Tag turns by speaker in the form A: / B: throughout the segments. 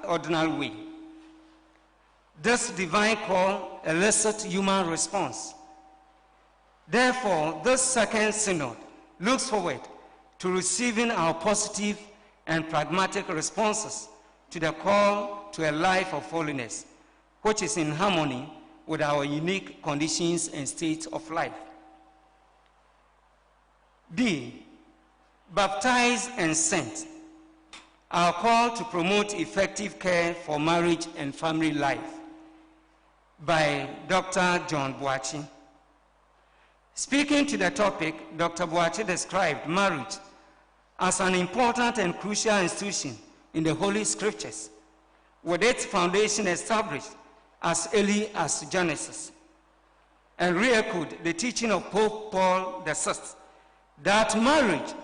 A: ordinary way. This divine call elicits human response. Therefore, this second synod looks forward to receiving our positive and pragmatic responses to the call to a life of holiness, which is in harmony with our unique conditions and states of life. B, baptize and sent. Our call to promote effective care for marriage and family life by Dr. John Boachi. Speaking to the topic, Dr. Boachi described marriage as an important and crucial institution in the Holy Scriptures, with its foundation established as early as Genesis, and re-echoed the teaching of Pope Paul VI that marriage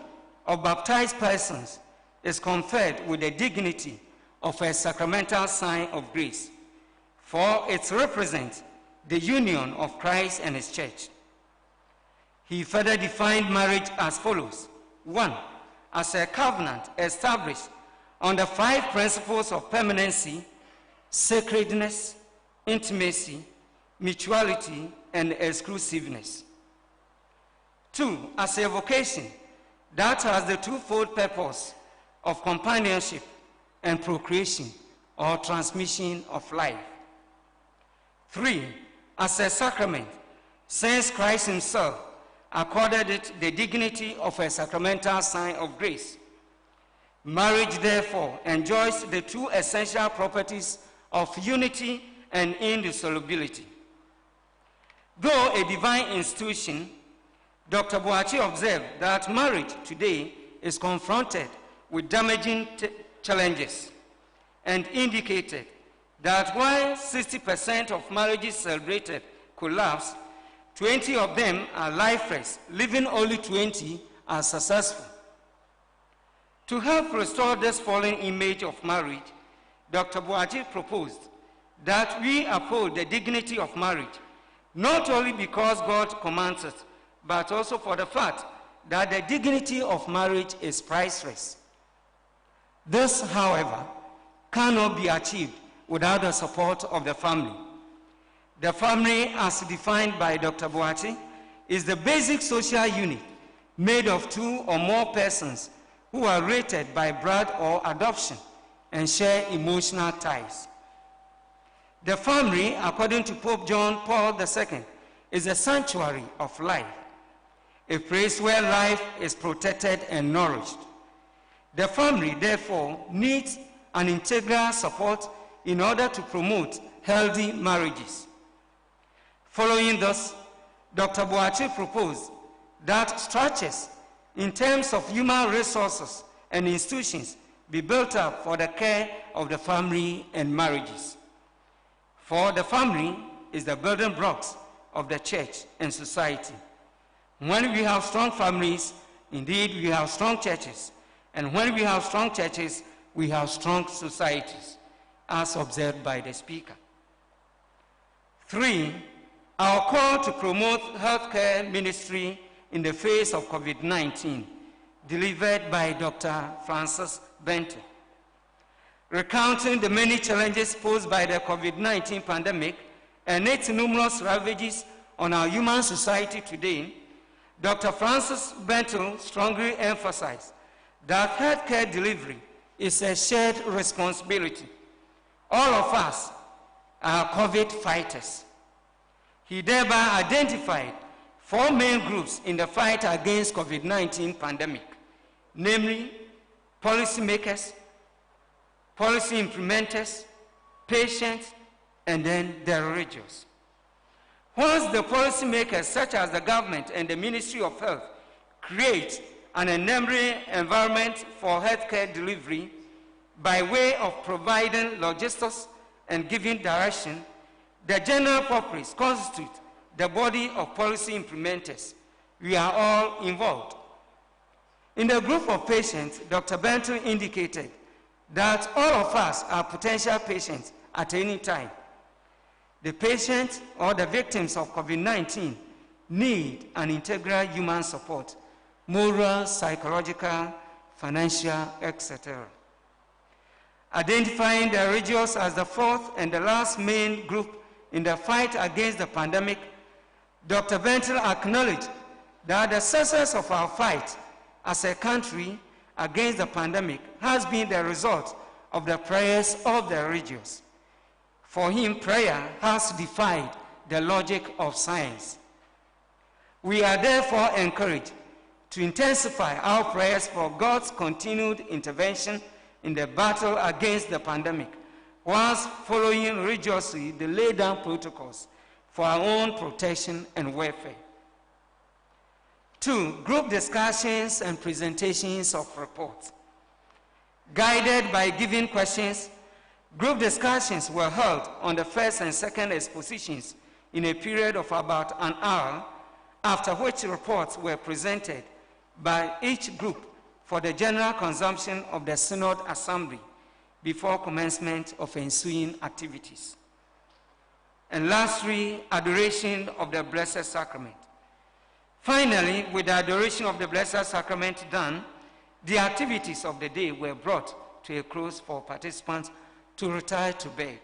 A: of baptized persons is conferred with the dignity of a sacramental sign of grace, for it represents the union of Christ and his church. He further defined marriage as follows. 1, as a covenant established on the 5 principles of permanency, sacredness, intimacy, mutuality, and exclusiveness. 2, as a vocation that has the twofold purpose of companionship and procreation or transmission of life. 3, as a sacrament, since Christ himself accorded it the dignity of a sacramental sign of grace. Marriage, therefore, enjoys the 2 essential properties of unity and indissolubility. Though a divine institution, Dr. Boachi observed that marriage today is confronted with damaging challenges and indicated that while 60% of marriages celebrated collapse, 20 of them are lifeless, leaving only 20 are successful. To help restore this fallen image of marriage, Dr. Boachi proposed that we uphold the dignity of marriage, not only because God commands it, but also for the fact that the dignity of marriage is priceless. This, however, cannot be achieved without the support of the family. The family, as defined by Dr. Boachi, is the basic social unit made of 2 or more persons who are related by blood or adoption and share emotional ties. The family, according to Pope John Paul II, is a sanctuary of life, a place where life is protected and nourished. The family, therefore, needs an integral support in order to promote healthy marriages. Following this, Dr. Boachi proposed that structures in terms of human resources and institutions be built up for the care of the family and marriages. For the family is the building blocks of the church and society. When we have strong families, indeed we have strong churches. And when we have strong churches, we have strong societies, as observed by the speaker. 3, our call to promote healthcare ministry in the face of COVID-19, delivered by Dr. Francis Benton. Recounting the many challenges posed by the COVID-19 pandemic and its numerous ravages on our human society today, Dr. Francis Benton strongly emphasized that healthcare delivery is a shared responsibility. All of us are COVID fighters. He thereby identified 4 main groups in the fight against COVID-19 pandemic, namely policymakers, policy implementers, patients, and then the religious. Once the policymakers, such as the government and the Ministry of Health, create an enabling environment for healthcare delivery by way of providing logistics and giving direction, the general populace constitute the body of policy implementers. We are all involved. In the group of patients, Dr. Benton indicated that all of us are potential patients at any time. The patients or the victims of COVID-19 need an integral human support, moral, psychological, financial, etc. Identifying the religious as the fourth and the last main group in the fight against the pandemic, Dr. Bentil acknowledged that the success of our fight as a country against the pandemic has been the result of the prayers of the religious. For him, prayer has defied the logic of science. We are therefore encouraged to intensify our prayers for God's continued intervention in the battle against the pandemic, whilst following religiously the laid down protocols for our own protection and welfare. 2. Group discussions and presentations of reports. Guided by given questions, group discussions were held on the first and second expositions in a period of about an hour, after which reports were presented by each group for the general consumption of the Synod Assembly before commencement of ensuing activities. And lastly, adoration of the Blessed Sacrament. Finally, with the adoration of the Blessed Sacrament done, the activities of the day were brought to a close for participants to retire to bed.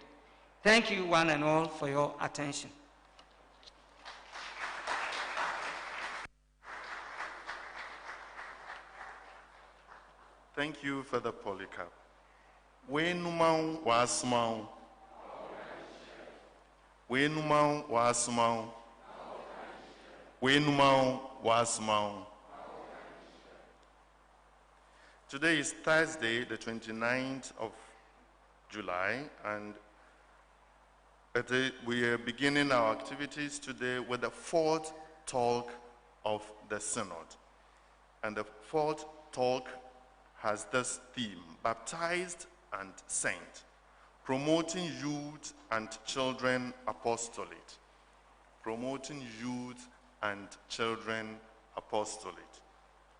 A: Thank you one and all for your attention.
B: Thank you, Father Polycarp. Wenumau wasmau. Wenumau wasmau. Wenumau wasmau. Today is Thursday, the 29th of July, and we are beginning our activities today with the fourth talk of the Synod. And the fourth talk has this theme: baptized and sent, promoting youth and children apostolate. Promoting youth and children apostolate.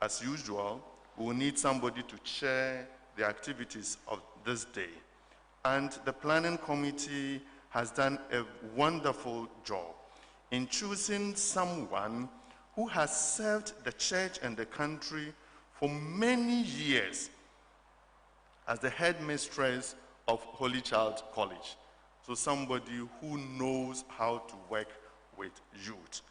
B: As usual, we will need somebody to chair the activities of this day. And the planning committee has done a wonderful job in choosing someone who has served the church and the country for many years as the headmistress of Holy Child College. So somebody who knows how to work with youth.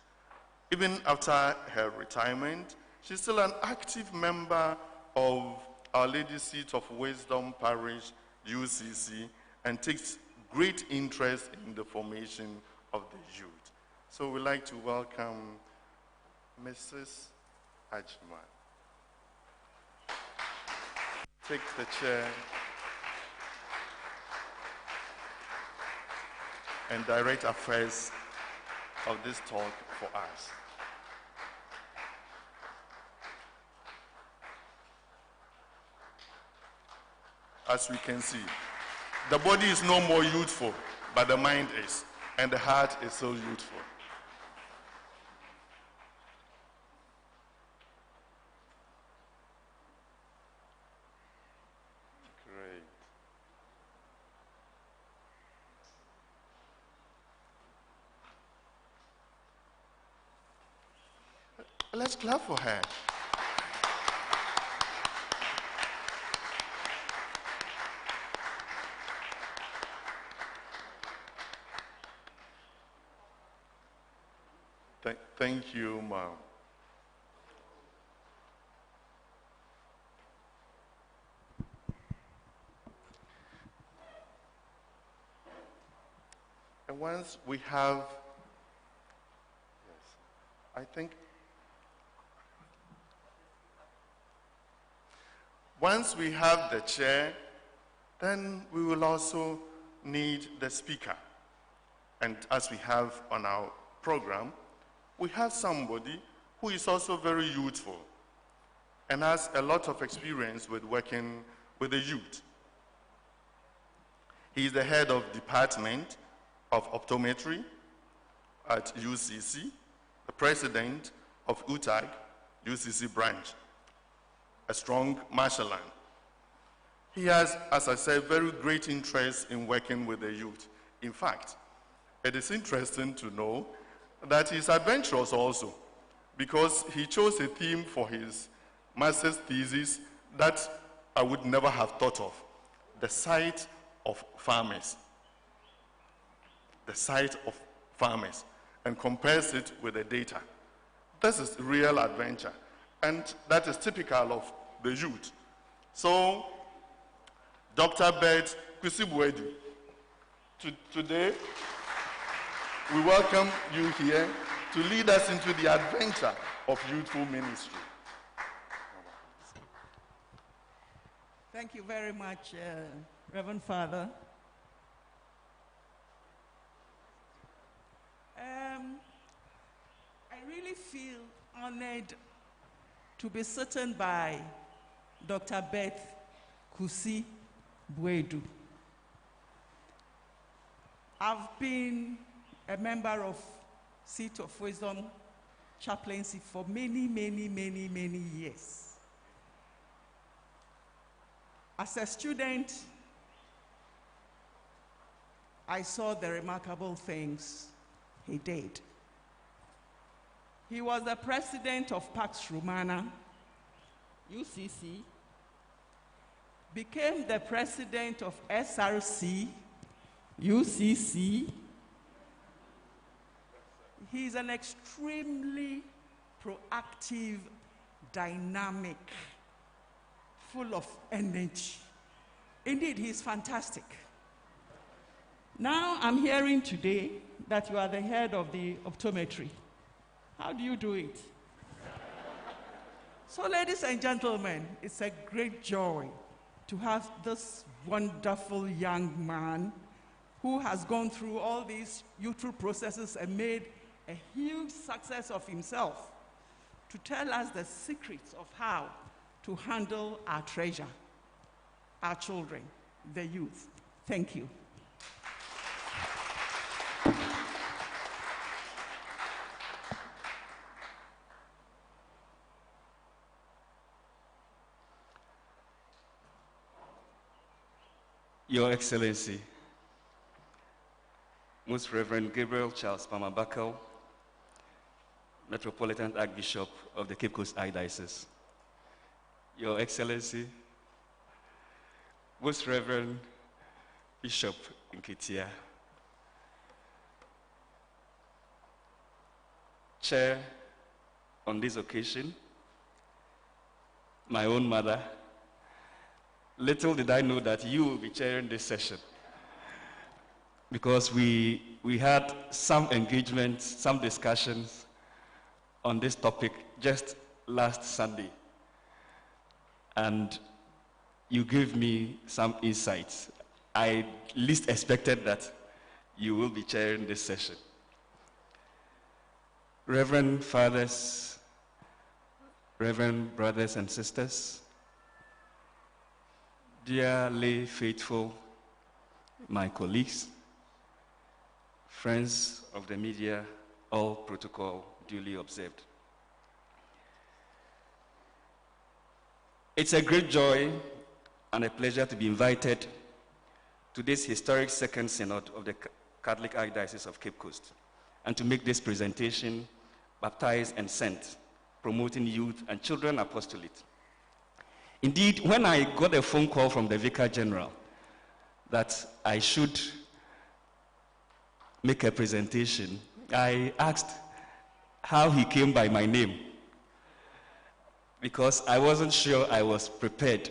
B: Even after her retirement, she's still an active member of Our Lady Seat of Wisdom Parish, UCC, and takes great interest in the formation of the youth. So we'd like to welcome Mrs. Ajman. Take the chair and direct affairs of this talk for us. As we can see, the body is no more youthful, but the mind is, and the heart is so youthful. Great. Let's clap for her. Thank you, Ma'am. And once we have, once we have the chair, then we will also need the speaker. And as we have on our program, we have somebody who is also very youthful and has a lot of experience with working with the youth. He is the head of Department of Optometry at UCC, the president of UTAG, UCC branch, a strong Marshallman. He has, as I said, very great interest in working with the youth. In fact, it is interesting to know that he's adventurous also, because he chose a theme for his master's thesis that I would never have thought of. the sight of farmers. The sight of farmers, and compares it with the data. This is real adventure, and that is typical of the youth. So, Dr. Bert Kusibuedu, today we welcome you here to lead us into the adventure of youthful ministry.
C: Thank you very much, Reverend Father. I really feel honored to be sitting by Dr. Beth Kusi Buedu. I've been a member of Seat of Wisdom chaplaincy for many, many, many, many years. As a student, I saw the remarkable things he did. He was the president of Pax Romana, UCC, became the president of SRC, UCC. He's an extremely proactive, dynamic, full of energy. Indeed, he's fantastic. Now I'm hearing today that you are the head of the optometry. How do you do it? So, ladies and gentlemen, it's a great joy to have this wonderful young man who has gone through all these youthful processes and made a huge success of himself to tell us the secrets of how to handle our treasure, our children, the youth. Thank you.
D: Your Excellency, Most Reverend Gabriel Charles Pamabakel, Metropolitan Archbishop of the Cape Coast Archdiocese, Your Excellency, Most Reverend Bishop Nketia, Chair on this occasion, my own mother. Little did I know that you will be chairing this session, because we had some engagement, some discussions on this topic just last Sunday, and you gave me some insights. I least expected that you will be chairing this session. Reverend fathers, Reverend brothers and sisters, dear lay faithful, my colleagues, friends of the media, all protocol duly observed. It's a great joy and a pleasure to be invited to this historic second synod of the Catholic Archdiocese of Cape Coast and to make this presentation, Baptized and Sent, promoting youth and children apostolate. Indeed, when I got a phone call from the Vicar General that I should make a presentation, I asked how he came by my name, because I wasn't sure I was prepared,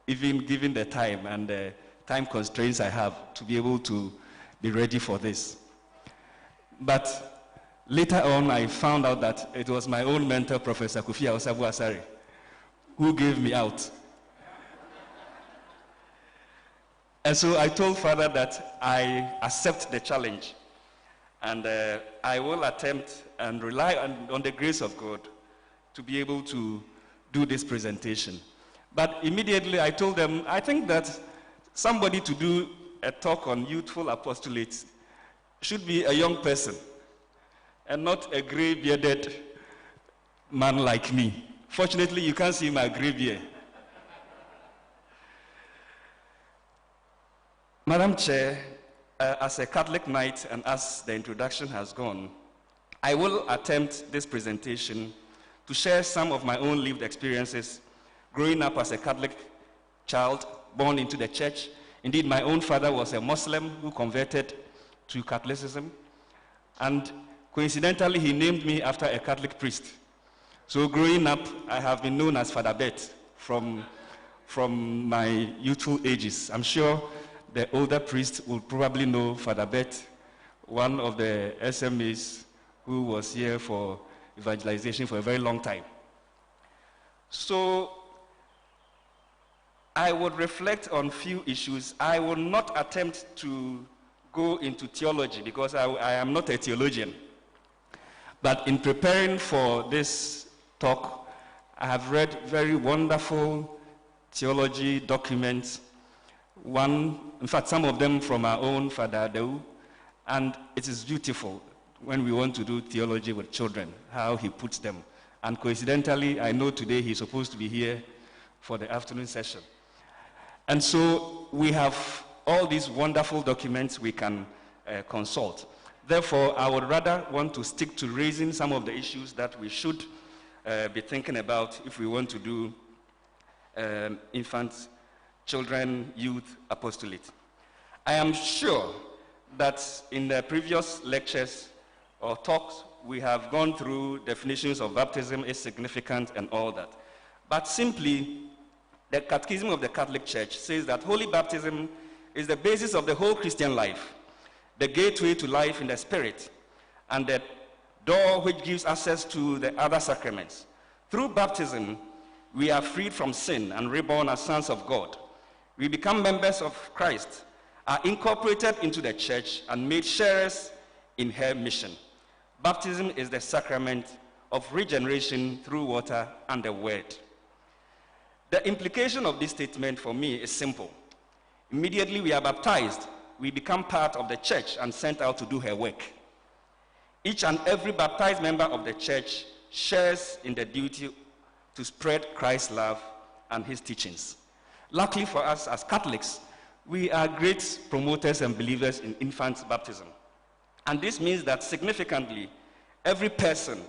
D: even given the time and the time constraints I have, to be able to be ready for this. But later on, I found out that it was my own mentor, Professor Kofi Aosabu Asare, who gave me out. And so I told Father that I accept the challenge, and I will attempt and rely on the grace of God to be able to do this presentation. But immediately I told them, I think that somebody to do a talk on youthful apostolates should be a young person and not a gray-bearded man like me. Fortunately, you can't see my gray beard. Madam Chair, as a Catholic knight and as the introduction has gone, I will attempt this presentation to share some of my own lived experiences growing up as a Catholic child born into the church Indeed, my own father was a Muslim who converted to Catholicism, and coincidentally, he named me after a Catholic priest. So growing up, I have been known as Father Bet from my youthful ages. I'm sure the older priests will probably know Father Bet, one of the SMAs who was here for evangelization for a very long time. So I would reflect on few issues. I will not attempt to go into theology because I am not a theologian. But in preparing for this talk, I have read very wonderful theology documents. One, in fact, some of them from our own Father Adeu, and it is beautiful when we want to do theology with children, how he puts them. And coincidentally, I know today he's supposed to be here for the afternoon session. And so we have all these wonderful documents we can consult. Therefore, I would rather want to stick to raising some of the issues that we should be thinking about if we want to do infants, children, youth, apostolate. I am sure that in the previous lectures or talks, we have gone through definitions of baptism, its significance, and all that. But simply, the Catechism of the Catholic Church says that holy baptism is the basis of the whole Christian life, the gateway to life in the Spirit, and the door which gives access to the other sacraments. Through baptism, we are freed from sin and reborn as sons of God. We become members of Christ, are incorporated into the church, and made sharers in her mission. Baptism is the sacrament of regeneration through water and the word. The implication of this statement for me is simple. Immediately we are baptized, we become part of the church and sent out to do her work. Each and every baptized member of the church shares in the duty to spread Christ's love and his teachings. Luckily for us as Catholics, we are great promoters and believers in infant baptism. And this means that significantly, every person,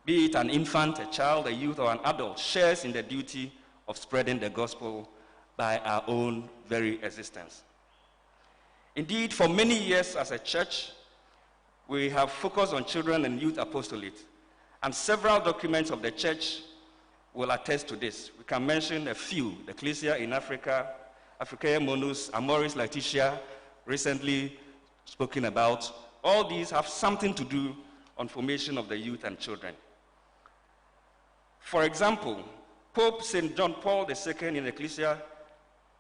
D: be it an infant, a child, a youth, or an adult, shares in the duty of spreading the gospel by our own very existence. Indeed, for many years as a church, we have focused on children and youth apostolate, and several documents of the church will attest to this. We can mention a few: the Ecclesia in Africa, Africae Monus, Amoris Laetitia, recently spoken about. All these have something to do on formation of the youth and children. For example, Pope St. John Paul II in the Ecclesia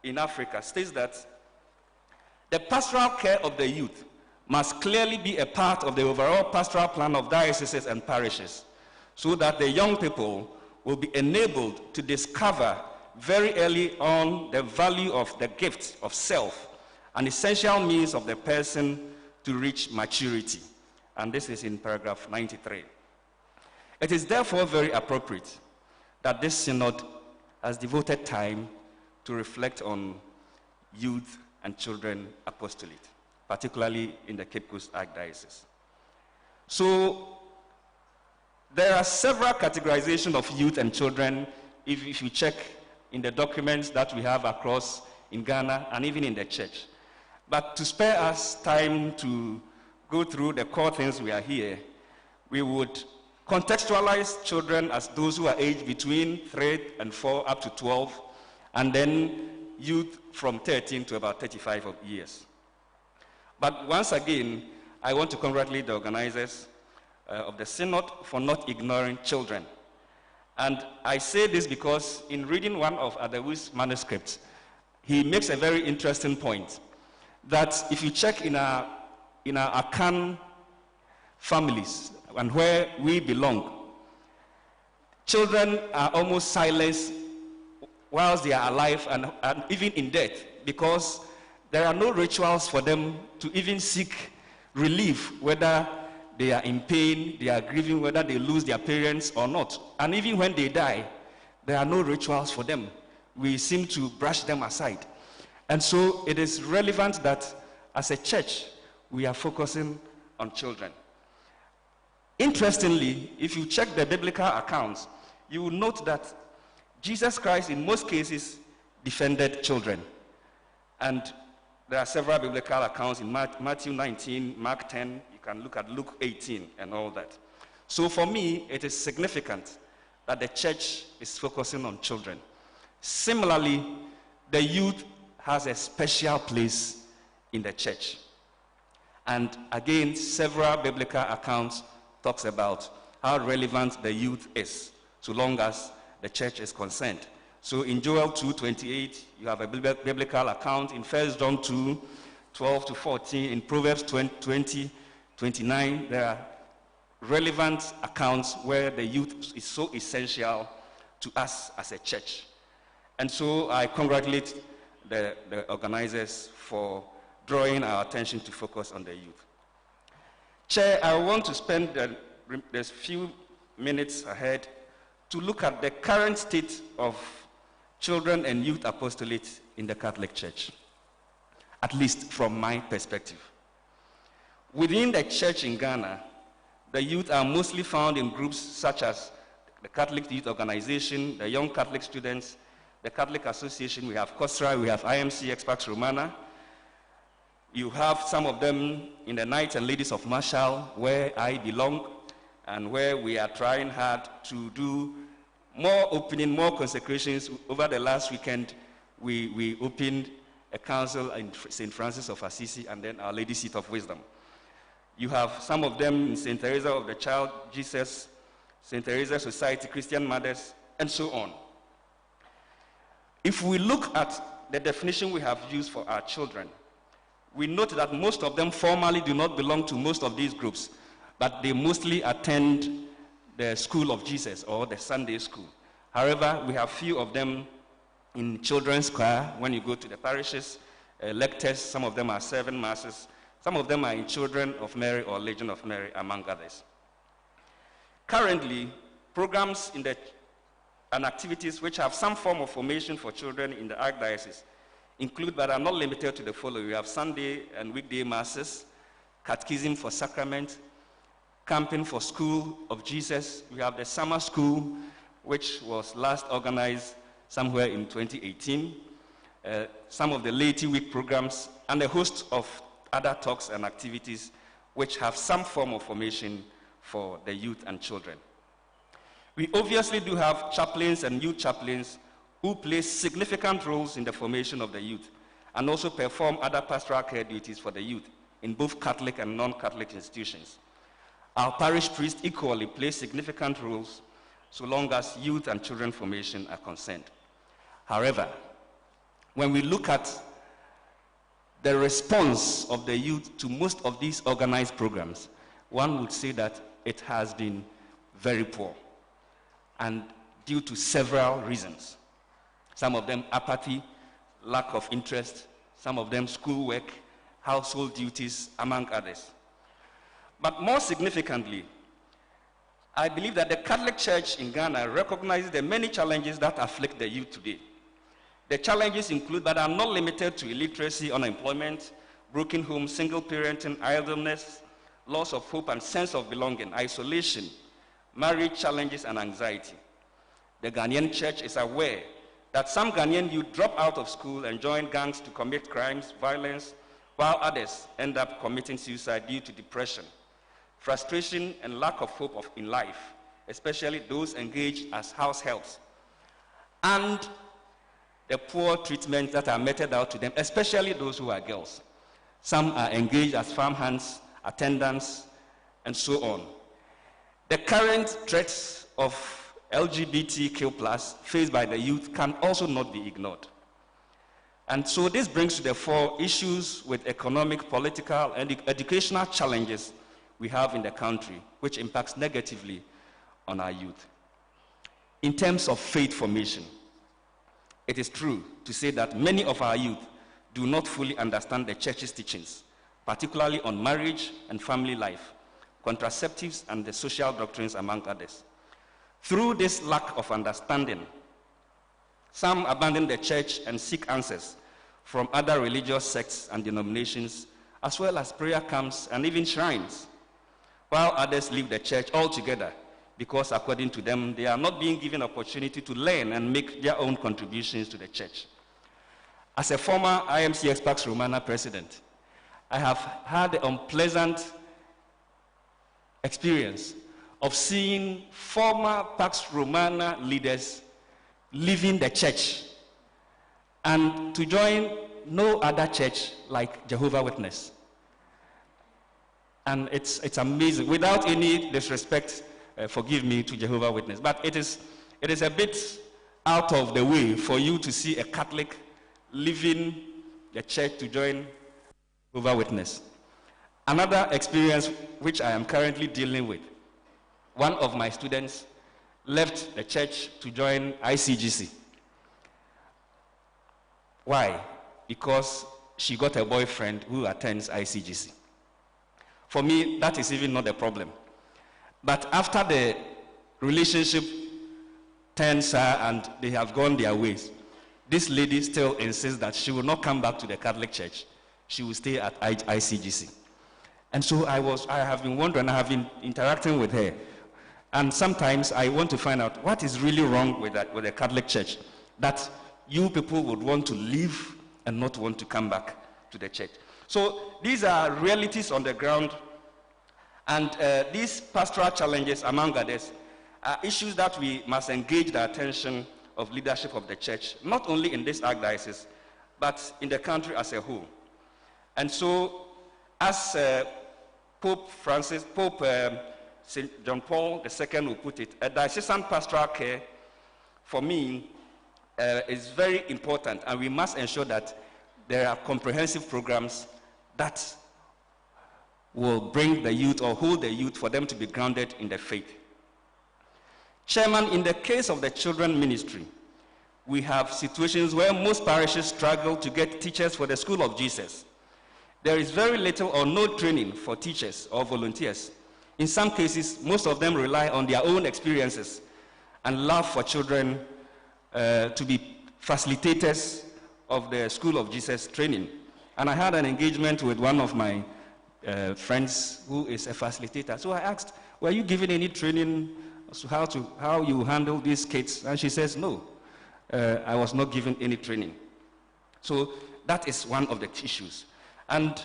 D: in Africa states that the pastoral care of the youth must clearly be a part of the overall pastoral plan of dioceses and parishes, so that the young people will be enabled to discover very early on the value of the gift of self, an essential means of the person to reach maturity. And this is in paragraph 93. It is therefore very appropriate that this synod has devoted time to reflect on youth and children apostolate, particularly in the Cape Coast Archdiocese. So there are several categorizations of youth and children if you check in the documents that we have across in Ghana and even in the church. But to spare us time to go through the core things we are here, we would contextualize children as those who are aged between 3 and 4 up to 12, and then youth from 13 to about 35 years. But once again, I want to congratulate the organizers of the Synod for not ignoring children. And I say this because in reading one of Adewu's manuscripts, he makes a very interesting point, that if you check in our Akan families and where we belong, children are almost silenced whilst they are alive and even in death, because there are no rituals for them to even seek relief, whether they are in pain, they are grieving, whether they lose their parents or not. And even when they die, there are no rituals for them. We seem to brush them aside. And so it is relevant that as a church, we are focusing on children. Interestingly, if you check the biblical accounts, you will note that Jesus Christ, in most cases, defended children. And there are several biblical accounts in Matthew 19, Mark 10. You can look at Luke 18 and all that. So for me, it is significant that the church is focusing on children. Similarly, the youth has a special place in the church. And again, several biblical accounts talks about how relevant the youth is, so long as the church is concerned. So in Joel 2:28, you have a biblical account. In 1 John 2:12-14, in Proverbs 20:29, there are relevant accounts where the youth is so essential to us as a church. And so I congratulate the organizers for drawing our attention to focus on the youth. Chair, I want to spend the few minutes ahead to look at the current state of children and youth apostolate in the Catholic Church, at least from my perspective. Within the church in Ghana, the youth are mostly found in groups such as the Catholic Youth Organization, the Young Catholic Students, the Catholic Association, we have COSRA, we have IMC, Pax Romana. You have some of them in the Knights and Ladies of Marshall, where I belong, and where we are trying hard to do more opening, more consecrations. Over the last weekend, we opened a council in St. Francis of Assisi and then Our Lady Seat of Wisdom. You have some of them in St. Teresa of the Child Jesus, St. Teresa Society, Christian Mothers, and so on. If we look at the definition we have used for our children, we note that most of them formally do not belong to most of these groups, but they mostly attend the School of Jesus or the Sunday school. However, we have few of them in children's choir when you go to the parishes, lectors. Some of them are serving masses. Some of them are in Children of Mary or Legion of Mary, among others. Currently, programs and activities which have some form of formation for children in the Archdiocese include, but are not limited to, the following. We have Sunday and weekday masses, catechism for sacrament, camping for School of Jesus. We have the summer school, which was last organized somewhere in 2018, some of the laity week programs, and a host of other talks and activities which have some form of formation for the youth and children. We obviously do have chaplains and youth chaplains who play significant roles in the formation of the youth and also perform other pastoral care duties for the youth in both Catholic and non-Catholic institutions. Our parish priests equally play significant roles so long as youth and children formation are concerned. However, when we look at the response of the youth to most of these organized programs, one would say that it has been very poor, and due to several reasons. Some of them apathy, lack of interest, some of them schoolwork, household duties, among others. But more significantly, I believe that the Catholic Church in Ghana recognizes the many challenges that afflict the youth today. The challenges include, but are not limited to, illiteracy, unemployment, broken homes, single parenting, idleness, loss of hope and sense of belonging, isolation, marriage challenges, and anxiety. The Ghanaian Church is aware that some Ghanaian youth drop out of school and join gangs to commit crimes, violence, while others end up committing suicide due to depression, frustration, and lack of hope in life, especially those engaged as house helps, and the poor treatment that are meted out to them, especially those who are girls. Some are engaged as farmhands, attendants, and so on. The current threats of LGBTQ+ faced by the youth can also not be ignored. And so this brings to the fore issues with economic, political, and educational challenges we have in the country, which impacts negatively on our youth. In terms of faith formation, it is true to say that many of our youth do not fully understand the church's teachings, particularly on marriage and family life, contraceptives, and the social doctrines, among others. Through this lack of understanding, some abandon the church and seek answers from other religious sects and denominations, as well as prayer camps and even shrines, while others leave the church altogether because, according to them, they are not being given opportunity to learn and make their own contributions to the church. As a former IMCX Pax Romana president, I have had the unpleasant experience of seeing former Pax Romana leaders leaving the church and to join no other church like Jehovah's Witness. And it's amazing, without any disrespect, forgive me, to Jehovah's Witness, but it is a bit out of the way for you to see a Catholic leaving the church to join Jehovah's Witness. Another experience which I am currently dealing with, one of my students left the church to join ICGC. Why? Because she got a boyfriend who attends ICGC. For me, that is even not a problem. But after the relationship turns her and they have gone their ways, this lady still insists that she will not come back to the Catholic Church. She will stay at ICGC. And so I have been wondering, I have been interacting with her. And sometimes I want to find out what is really wrong with the Catholic Church, that you people would want to leave and not want to come back to the church. So these are realities on the ground, and these pastoral challenges, among others, are issues that we must engage the attention of leadership of the church, not only in this archdiocese, but in the country as a whole. And so, as Pope St. John Paul II will put it, a diocesan pastoral care, for me, is very important, and we must ensure that there are comprehensive programs that will bring the youth or hold the youth for them to be grounded in the faith. Chairman, in the case of the children ministry, we have situations where most parishes struggle to get teachers for the School of Jesus. There is very little or no training for teachers or volunteers. In some cases, most of them rely on their own experiences and love for children to be facilitators of the School of Jesus training. And I had an engagement with one of my friends who is a facilitator. So I asked, were you given any training as to how you handle these kids? And she says, no, I was not given any training. So that is one of the issues. And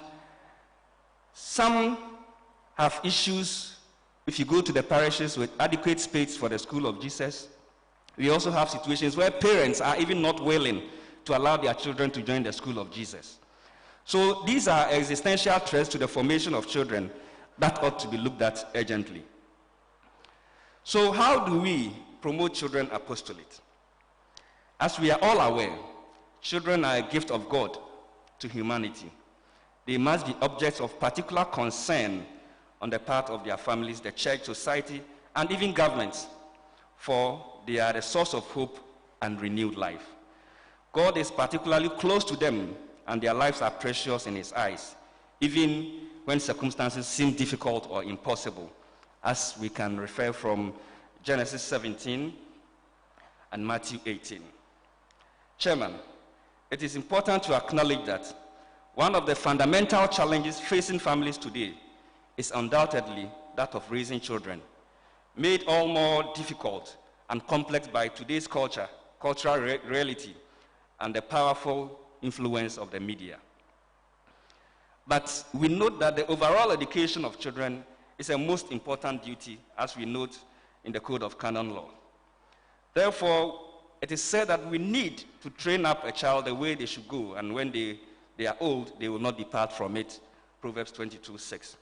D: some have issues, if you go to the parishes, with adequate space for the School of Jesus. We also have situations where parents are even not willing to allow their children to join the School of Jesus. So these are existential threats to the formation of children that ought to be looked at urgently. So how do we promote children apostolate? As we are all aware, children are a gift of God to humanity. They must be objects of particular concern on the part of their families, the church, society, and even governments, for they are the source of hope and renewed life. God is particularly close to them, and their lives are precious in his eyes, even when circumstances seem difficult or impossible, as we can refer from Genesis 17 and Matthew 18. Chairman, it is important to acknowledge that one of the fundamental challenges facing families today is undoubtedly that of raising children, made all more difficult and complex by today's cultural reality, and the powerful influence of the media. But we note that the overall education of children is a most important duty, as we note in the Code of Canon Law. Therefore, it is said that we need to train up a child the way they should go, and when they are old, they will not depart from it. Proverbs 22:6.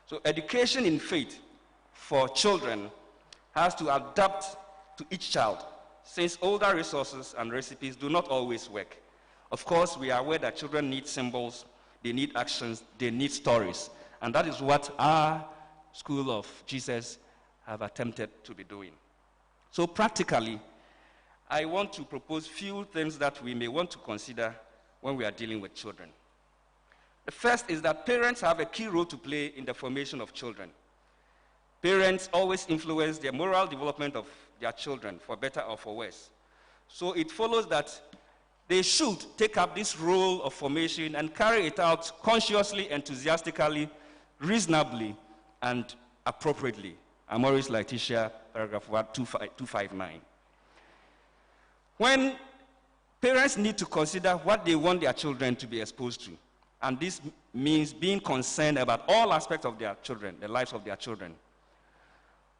D: So education in faith for children has to adapt to each child, since older resources and recipes do not always work. Of course, we are aware that children need symbols, they need actions, they need stories. And that is what our School of Jesus have attempted to be doing. So practically, I want to propose few things that we may want to consider when we are dealing with children. The first is that parents have a key role to play in the formation of children. Parents always influence the moral development of their children, for better or for worse. So it follows that they should take up this role of formation and carry it out consciously, enthusiastically, reasonably, and appropriately. Amoris Laetitia, paragraph 259. When Parents need to consider what they want their children to be exposed to. And this means being concerned about all aspects of their children, the lives of their children.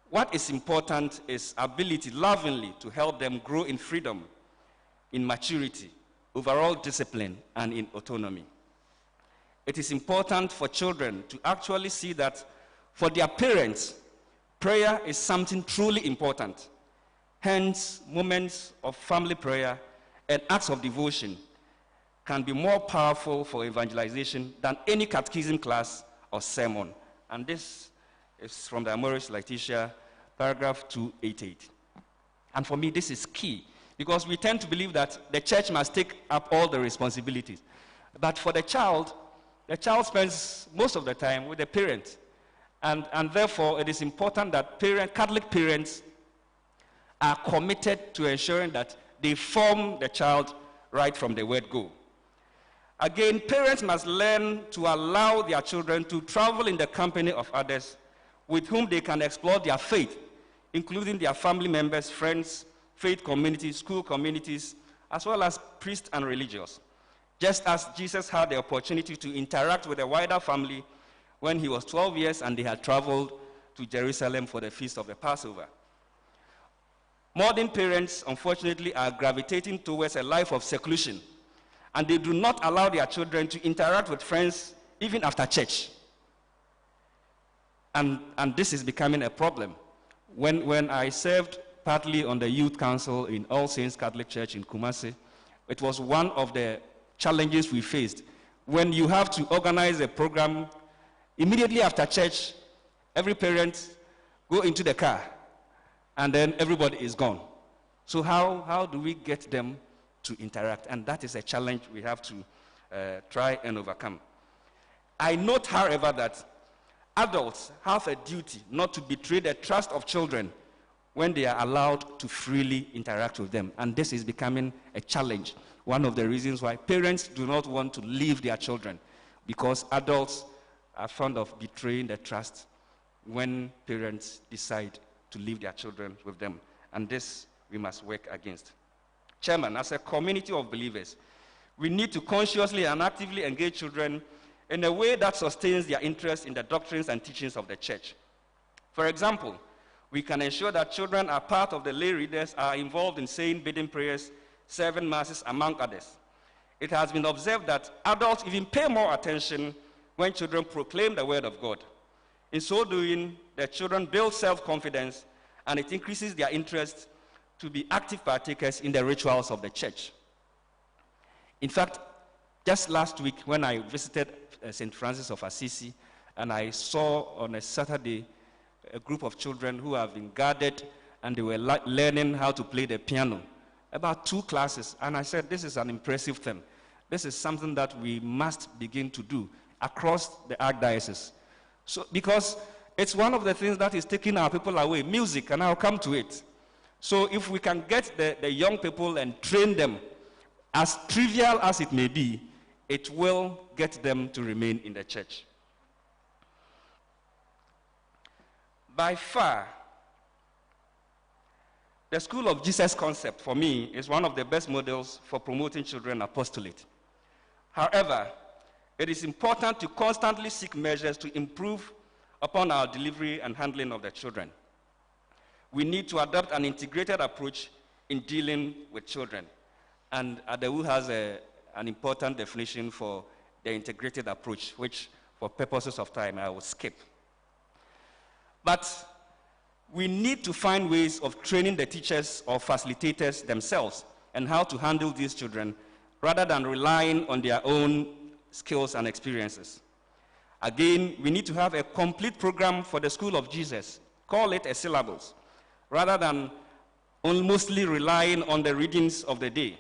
D: What is important is ability lovingly to help them grow in freedom, in maturity, overall discipline, and in autonomy. It is important for children to actually see that for their parents, prayer is something truly important. Hence, moments of family prayer and acts of devotion can be more powerful for evangelization than any catechism class or sermon. And this is from the Amoris Laetitia, paragraph 288. And for me, this is key, because we tend to believe that the church must take up all the responsibilities. But for the child spends most of the time with the parent. And therefore, it is important that Catholic parents are committed to ensuring that they form the child right from the word go. Again, parents must learn to allow their children to travel in the company of others with whom they can explore their faith, including their family members, friends, faith communities, school communities, as well as priests and religious. Just as Jesus had the opportunity to interact with a wider family when he was 12 years and they had traveled to Jerusalem for the feast of the Passover. Modern parents, unfortunately, are gravitating towards a life of seclusion, and they do not allow their children to interact with friends even after church. And this is becoming a problem. When I served partly on the youth council in All Saints Catholic Church in Kumasi, it was one of the challenges we faced. When you have to organize a program, immediately after church, every parent go into the car, and then everybody is gone. So how do we get them to interact? And that is a challenge we have to try and overcome. I note, however, that adults have a duty not to betray the trust of children when they are allowed to freely interact with them. And this is becoming a challenge. One of the reasons why parents do not want to leave their children, because adults are fond of betraying the trust when parents decide to leave their children with them. And this we must work against. Chairman, as a community of believers, we need to consciously and actively engage children in a way that sustains their interest in the doctrines and teachings of the church. For example, we can ensure that children are part of the lay readers, are involved in saying bidding prayers, serving masses, among others. It has been observed that adults even pay more attention when children proclaim the word of God. In so doing, the children build self-confidence, and it increases their interest to be active partakers in the rituals of the church. In fact, just last week when I visited St. Francis of Assisi, and I saw on a Saturday a group of children who have been guarded, and they were learning how to play the piano, about 2 classes. And I said, this is an impressive thing. This is something that we must begin to do across the archdiocese. So, because it's one of the things that is taking our people away, music, and I'll come to it. So if we can get the young people and train them, as trivial as it may be, it will get them to remain in the church. By far, the School of Jesus concept, for me, is one of the best models for promoting children apostolate. However, it is important to constantly seek measures to improve upon our delivery and handling of the children. We need to adopt an integrated approach in dealing with children. And Adewu has an important definition for the integrated approach, which, for purposes of time, I will skip. But we need to find ways of training the teachers or facilitators themselves and how to handle these children, rather than relying on their own skills and experiences. Again, we need to have a complete program for the School of Jesus. Call it a syllabus, rather than mostly relying on the readings of the day.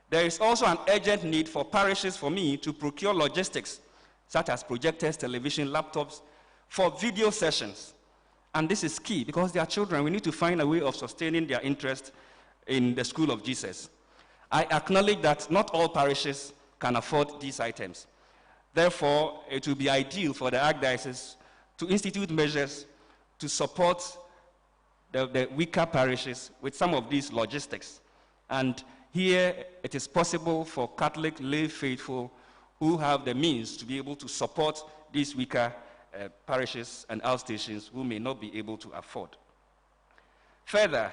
D: There is also an urgent need for parishes, for me, to procure logistics, such as projectors, television, laptops, for video sessions. And this is key, because they are children. We need to find a way of sustaining their interest in the School of Jesus. I acknowledge that not all parishes can afford these items. Therefore, it will be ideal for the Archdiocese to institute measures to support the weaker parishes with some of these logistics. And Here, it is possible for Catholic lay faithful who have the means to be able to support these weaker parishes and outstations who may not be able to afford. Further,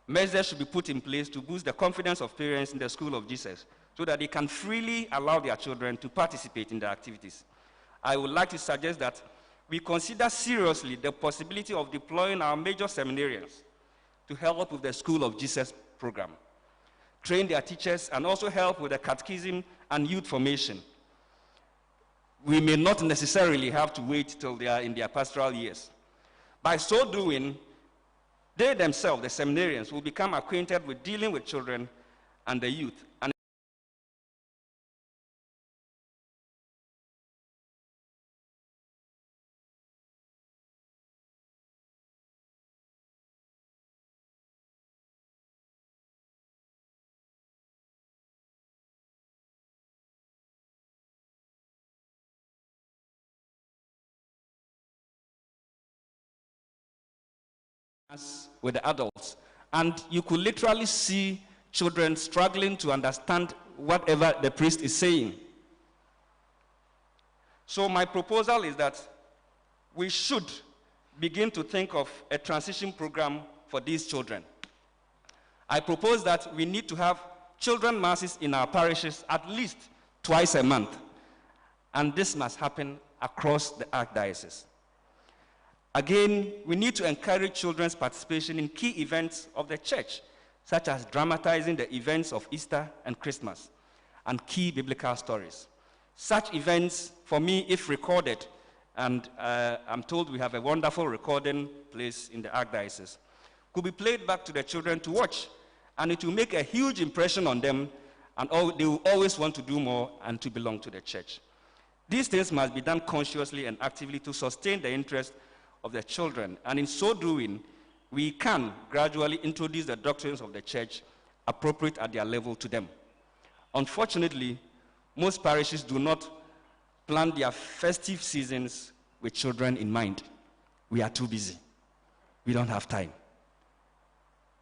D: measures should be put in place to boost the confidence of parents in the School of Jesus so that they can freely allow their children to participate in the activities. I would like to suggest that we consider seriously the possibility of deploying our major seminarians to help with the School of Jesus program, train their teachers, and also help with the catechism and youth formation. We may not necessarily have to wait till they are in their pastoral years. By so doing, they themselves, the seminarians, will become acquainted with dealing with children and the youth. And with the adults. And you could literally see children struggling to understand whatever the priest is saying. So my proposal is that we should begin to think of a transition program for these children. I propose that we need to have children masses in our parishes at least twice a month. And this must happen across the archdiocese. Again, we need to encourage children's participation in key events of the church, such as dramatizing the events of Easter and Christmas, and key biblical stories. Such events, for me, if recorded, and I'm told we have a wonderful recording place in the archdiocese, could be played back to the children to watch, and it will make a huge impression on them, and they will always want to do more and to belong to the church. These things must be done consciously and actively to sustain the interest of the children, and in so doing, we can gradually introduce the doctrines of the church appropriate at their level to them. Unfortunately, most parishes do not plan their festive seasons with children in mind. We are too busy. We don't have time.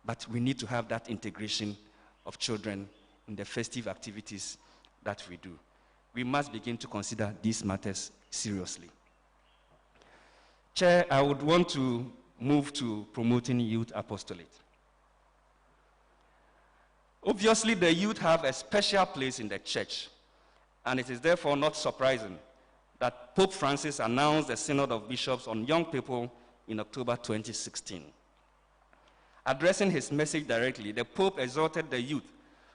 D: But we need to have that integration of children in the festive activities that we do. We must begin to consider these matters seriously. Chair, I would want to move to promoting youth apostolate. Obviously, the youth have a special place in the church, and it is therefore not surprising that Pope Francis announced the Synod of Bishops on young people in October 2016. Addressing his message directly, the Pope exhorted the youth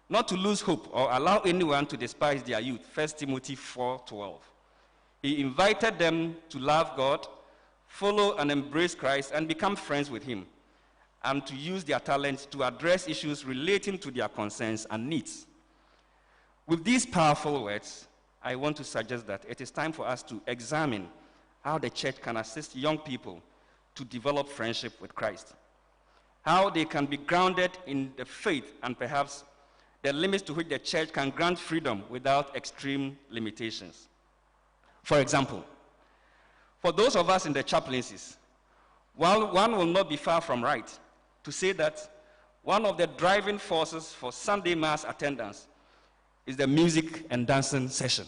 D: not to lose hope or allow anyone to despise their youth, 1 Timothy 4:12. He invited them to love God, follow and embrace Christ, and become friends with him, and to use their talents to address issues relating to their concerns and needs. With these powerful words, I want to suggest that it is time for us to examine how the church can assist young people to develop friendship with Christ, how they can be grounded in the faith, and perhaps the limits to which the church can grant freedom without extreme limitations. For example, for those of us in the chaplaincies, while one will not be far from right to say that one of the driving forces for Sunday Mass attendance is the music and dancing session,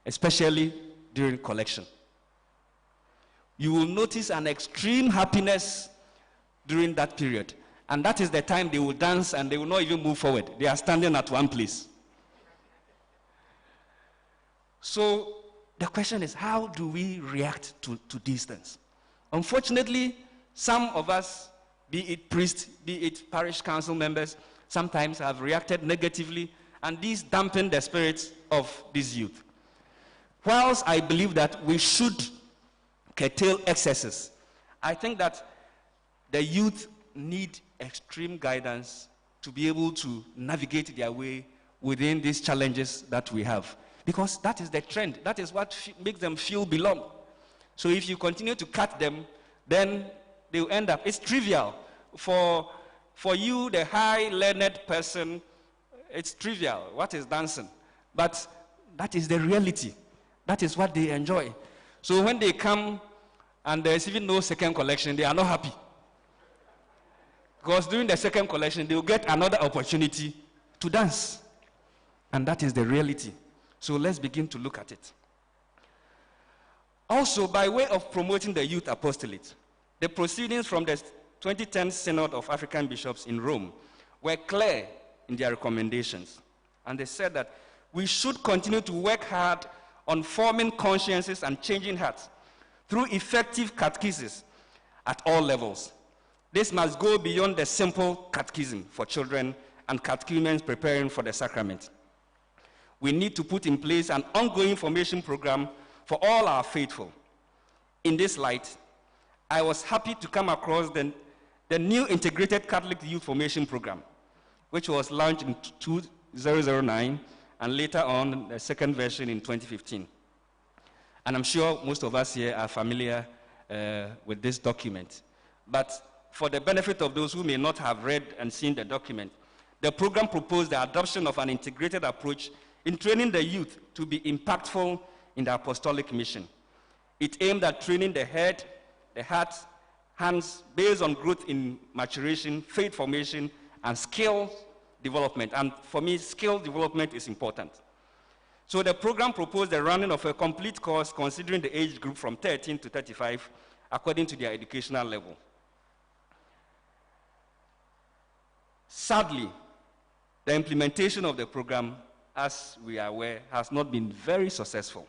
D: especially during collection. You will notice an extreme happiness during that period, and that is the time they will dance and they will not even move forward. They are standing at one place. So the question is, how do we react to these things? Unfortunately, some of us, be it priests, be it parish council members, sometimes have reacted negatively, and these dampen the spirits of these youth. Whilst I believe that we should curtail excesses, I think that the youth need extreme guidance to be able to navigate their way within these challenges that we have. Because that is the trend. That is what makes them feel belong. So if you continue to cut them, then they will end up. It's trivial. For you, the high-learned person, it's trivial. What is dancing? But that is the reality. That is what they enjoy. So when they come and there's even no second collection, they are not happy. Because during the second collection, they will get another opportunity to dance. And that is the reality. So let's begin to look at it. Also, by way of promoting the youth apostolate, the proceedings from the 2010 Synod of African Bishops in Rome were clear in their recommendations. And they said that we should continue to work hard on forming consciences and changing hearts through effective catechesis at all levels. This must go beyond the simple catechism for children and catechumens preparing for the sacrament. We need to put in place an ongoing formation program for all our faithful. In this light, I was happy to come across the new Integrated Catholic Youth Formation Program, which was launched in 2009, and later on, the second version in 2015. And I'm sure most of us here are familiar with this document. But for the benefit of those who may not have read and seen the document, the program proposed the adoption of an integrated approach in training the youth to be impactful in the apostolic mission. It aimed at training the head, the heart, hands, based on growth in maturation, faith formation, and skill development. And for me, skill development is important. So the program proposed the running of a complete course considering the age group from 13 to 35 according to their educational level. Sadly, the implementation of the program, as we are aware, has not been very successful.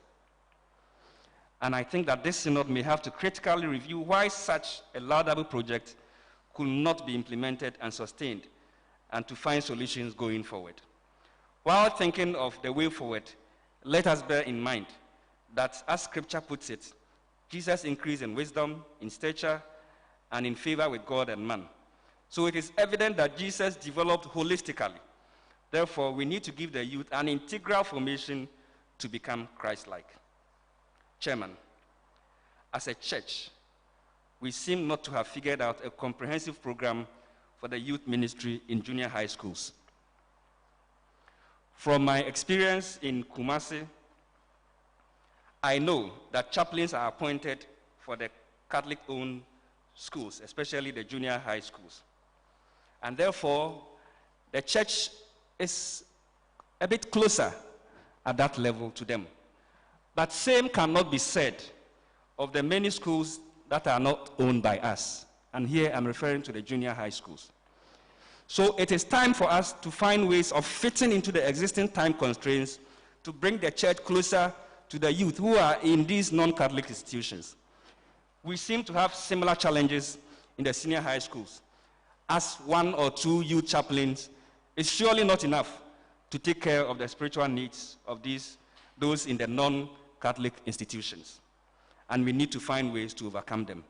D: And I think that this synod may have to critically review why such a laudable project could not be implemented and sustained, and to find solutions going forward. While thinking of the way forward, let us bear in mind that, as Scripture puts it, Jesus increased in wisdom, in stature, and in favor with God and man. So it is evident that Jesus developed holistically. Therefore, we need to give the youth an integral formation to become Christ-like. Chairman, as a church, we seem not to have figured out a comprehensive program for the youth ministry in junior high schools. From my experience in Kumasi, I know that chaplains are appointed for the Catholic-owned schools, especially the junior high schools. And therefore, the church is a bit closer at that level to them. But same cannot be said of the many schools that are not owned by us. And here I'm referring to the junior high schools. So it is time for us to find ways of fitting into the existing time constraints to bring the church closer to the youth who are in these non-Catholic institutions. We seem to have similar challenges in the senior high schools. As one or two youth chaplains is surely not enough to take care of the spiritual needs of those in the non-Catholic institutions. And we need to find ways to overcome them.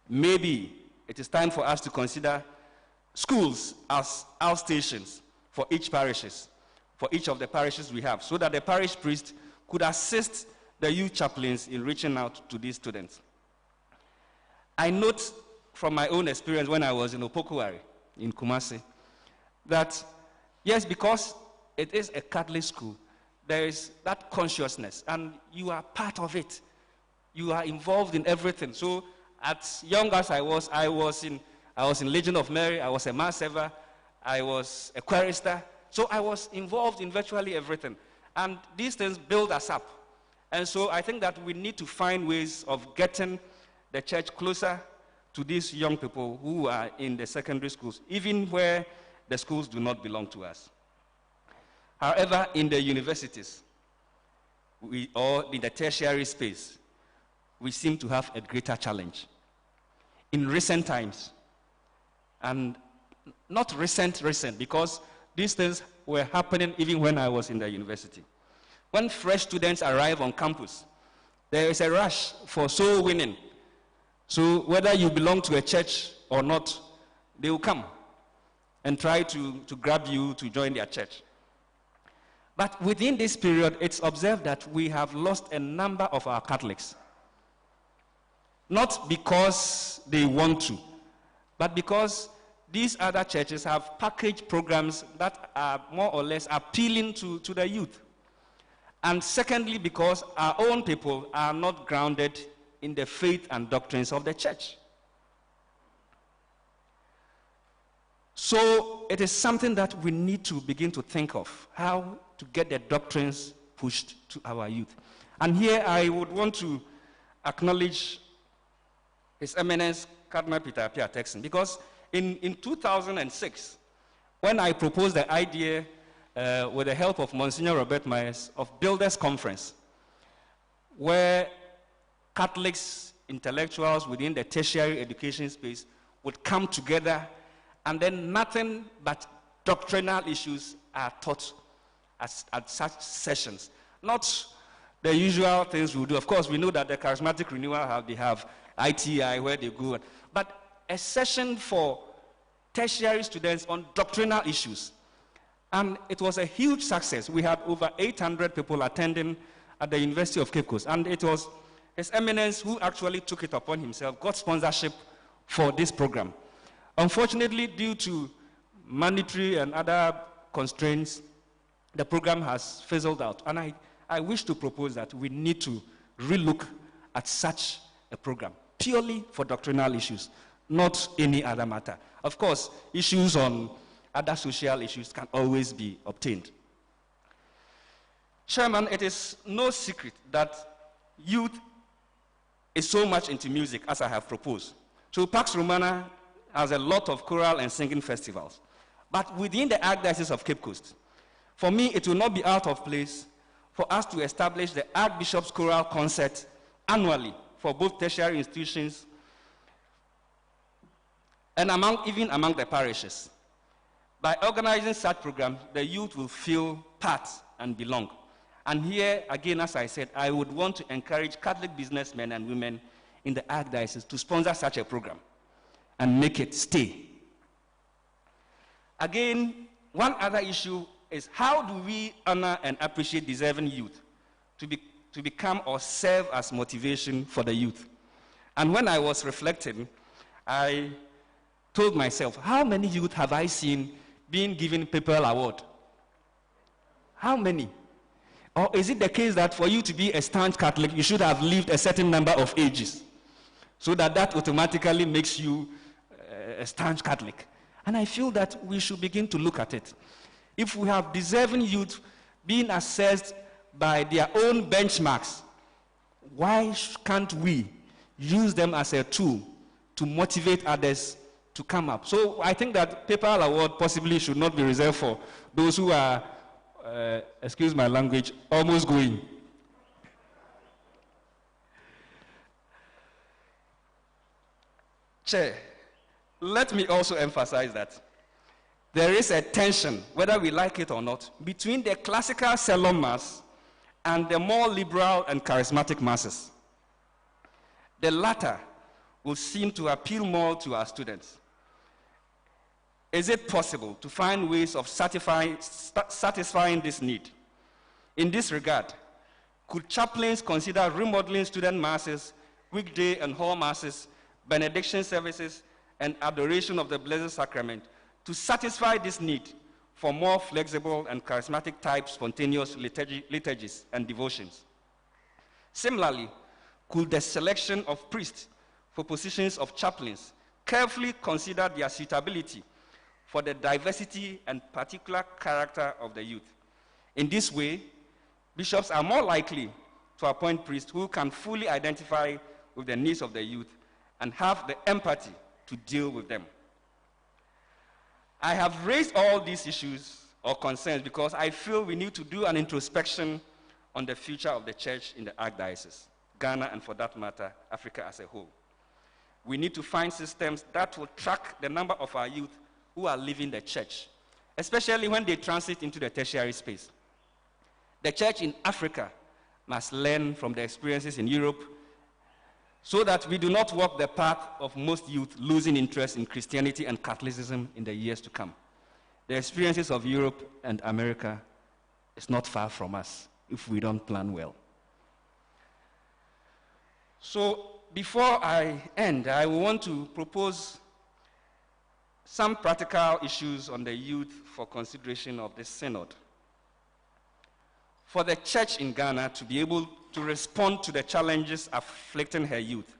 D: Maybe it is time for us to consider schools as outstations for each of the parishes we have, so that the parish priest could assist the youth chaplains in reaching out to these students. I note from my own experience when I was in Opokuwari, in Kumasi, that yes, because it is a Catholic school, there is that consciousness, and you are part of it. You are involved in everything. So, as young as I was in Legion of Mary, I was a mass server, I was a chorister, so I was involved in virtually everything. And these things build us up. And so I think that we need to find ways of getting the church closer to these young people who are in the secondary schools, even where the schools do not belong to us. However, in the universities, or in the tertiary space, we seem to have a greater challenge. In recent times, and not recent, because these things were happening even when I was in the university. When fresh students arrive on campus, there is a rush for soul winning. So whether you belong to a church or not, they will come and try to grab you to join their church. But within this period, it's observed that we have lost a number of our Catholics. Not because they want to, but because these other churches have packaged programs that are more or less appealing to the youth. And secondly, because our own people are not grounded in the faith and doctrines of the church. So it is something that we need to begin to think of, how to get the doctrines pushed to our youth. And here I would want to acknowledge His Eminence Cardinal Peter Appiah Turkson, because in 2006, when I proposed the idea with the help of Monsignor Robert Myers of Builders Conference, where Catholics, intellectuals within the tertiary education space would come together, and then nothing but doctrinal issues are taught at such sessions. Not the usual things we do. Of course, we know that the charismatic renewal they have ITI where they go, but a session for tertiary students on doctrinal issues. And it was a huge success. We had over 800 people attending at the University of Cape Coast, and it was His Eminence who actually took it upon himself, got sponsorship for this program. Unfortunately, due to monetary and other constraints, the program has fizzled out. And I wish to propose that we need to relook at such a program, purely for doctrinal issues, not any other matter. Of course, issues on other social issues can always be obtained. Chairman, it is no secret that youth is so much into music as I have proposed. So Pax Romana has a lot of choral and singing festivals. But within the Archdiocese of Cape Coast, for me, it will not be out of place for us to establish the Archbishop's Choral Concert annually for both tertiary institutions and even among the parishes. By organizing such programs, the youth will feel part and belong. And here, again, as I said, I would want to encourage Catholic businessmen and women in the Archdiocese to sponsor such a program and make it stay. Again, one other issue is how do we honor and appreciate deserving youth to become or serve as motivation for the youth? And when I was reflecting, I told myself, how many youth have I seen being given Papal Award? How many? Or is it the case that for you to be a staunch Catholic, you should have lived a certain number of ages, so that automatically makes you a staunch Catholic? And I feel that we should begin to look at it. If we have deserving youth being assessed by their own benchmarks, why can't we use them as a tool to motivate others to come up? So I think that Papal Award possibly should not be reserved for those who are, excuse my language, almost going. Chair, let me also emphasize that there is a tension, whether we like it or not, between the classical Ceylon Mass and the more liberal and charismatic masses. The latter will seem to appeal more to our students. Is it possible to find ways of satisfying this need? In this regard, could chaplains consider remodeling student masses, weekday and hall masses, benediction services, and adoration of the Blessed Sacrament to satisfy this need for more flexible and charismatic type spontaneous liturgies and devotions? Similarly, could the selection of priests for positions of chaplains carefully consider their suitability for the diversity and particular character of the youth? In this way, bishops are more likely to appoint priests who can fully identify with the needs of the youth and have the empathy to deal with them. I have raised all these issues or concerns because I feel we need to do an introspection on the future of the church in the Archdiocese, Ghana, and for that matter, Africa as a whole. We need to find systems that will track the number of our youth who are leaving the church, especially when they transit into the tertiary space. The church in Africa must learn from the experiences in Europe so that we do not walk the path of most youth losing interest in Christianity and Catholicism in the years to come. The experiences of Europe and America is not far from us if we don't plan well. So before I end, I want to propose some practical issues on the youth for consideration of this synod. For the church in Ghana to be able to respond to the challenges afflicting her youth,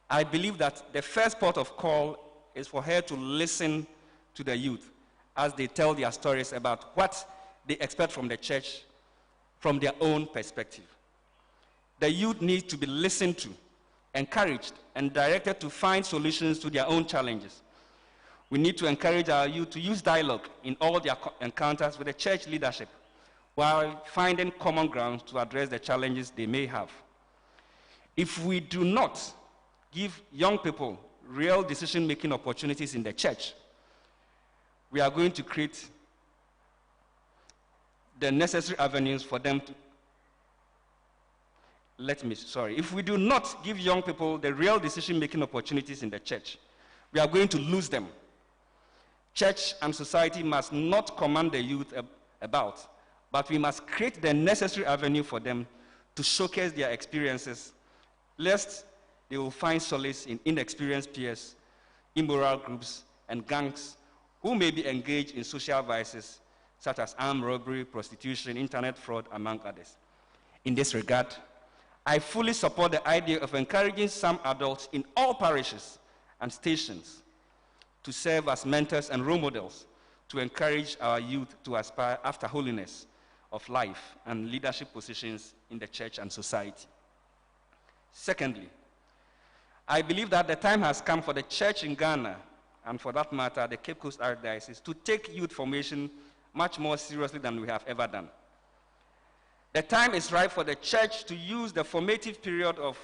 D: I believe that the first port of call is for her to listen to the youth as they tell their stories about what they expect from the church from their own perspective. The youth need to be listened to, encouraged, and directed to find solutions to their own challenges. We need to encourage our youth to use dialogue in all their encounters with the church leadership while finding common grounds to address the challenges they may have. If we do not give young people real decision-making opportunities in the church, we are going to create the necessary avenues for them to if we do not give young people the real decision-making opportunities in the church, we are going to lose them. Church and society must not command the youth about, but we must create the necessary avenue for them to showcase their experiences, lest they will find solace in inexperienced peers, immoral groups, and gangs who may be engaged in social vices such as armed robbery, prostitution, internet fraud, among others. In this regard, I fully support the idea of encouraging some adults in all parishes and stations to serve as mentors and role models to encourage our youth to aspire after holiness of life and leadership positions in the church and society. Secondly, I believe that the time has come for the church in Ghana, and for that matter, the Cape Coast Archdiocese, to take youth formation much more seriously than we have ever done. The time is right for the church to use the formative period of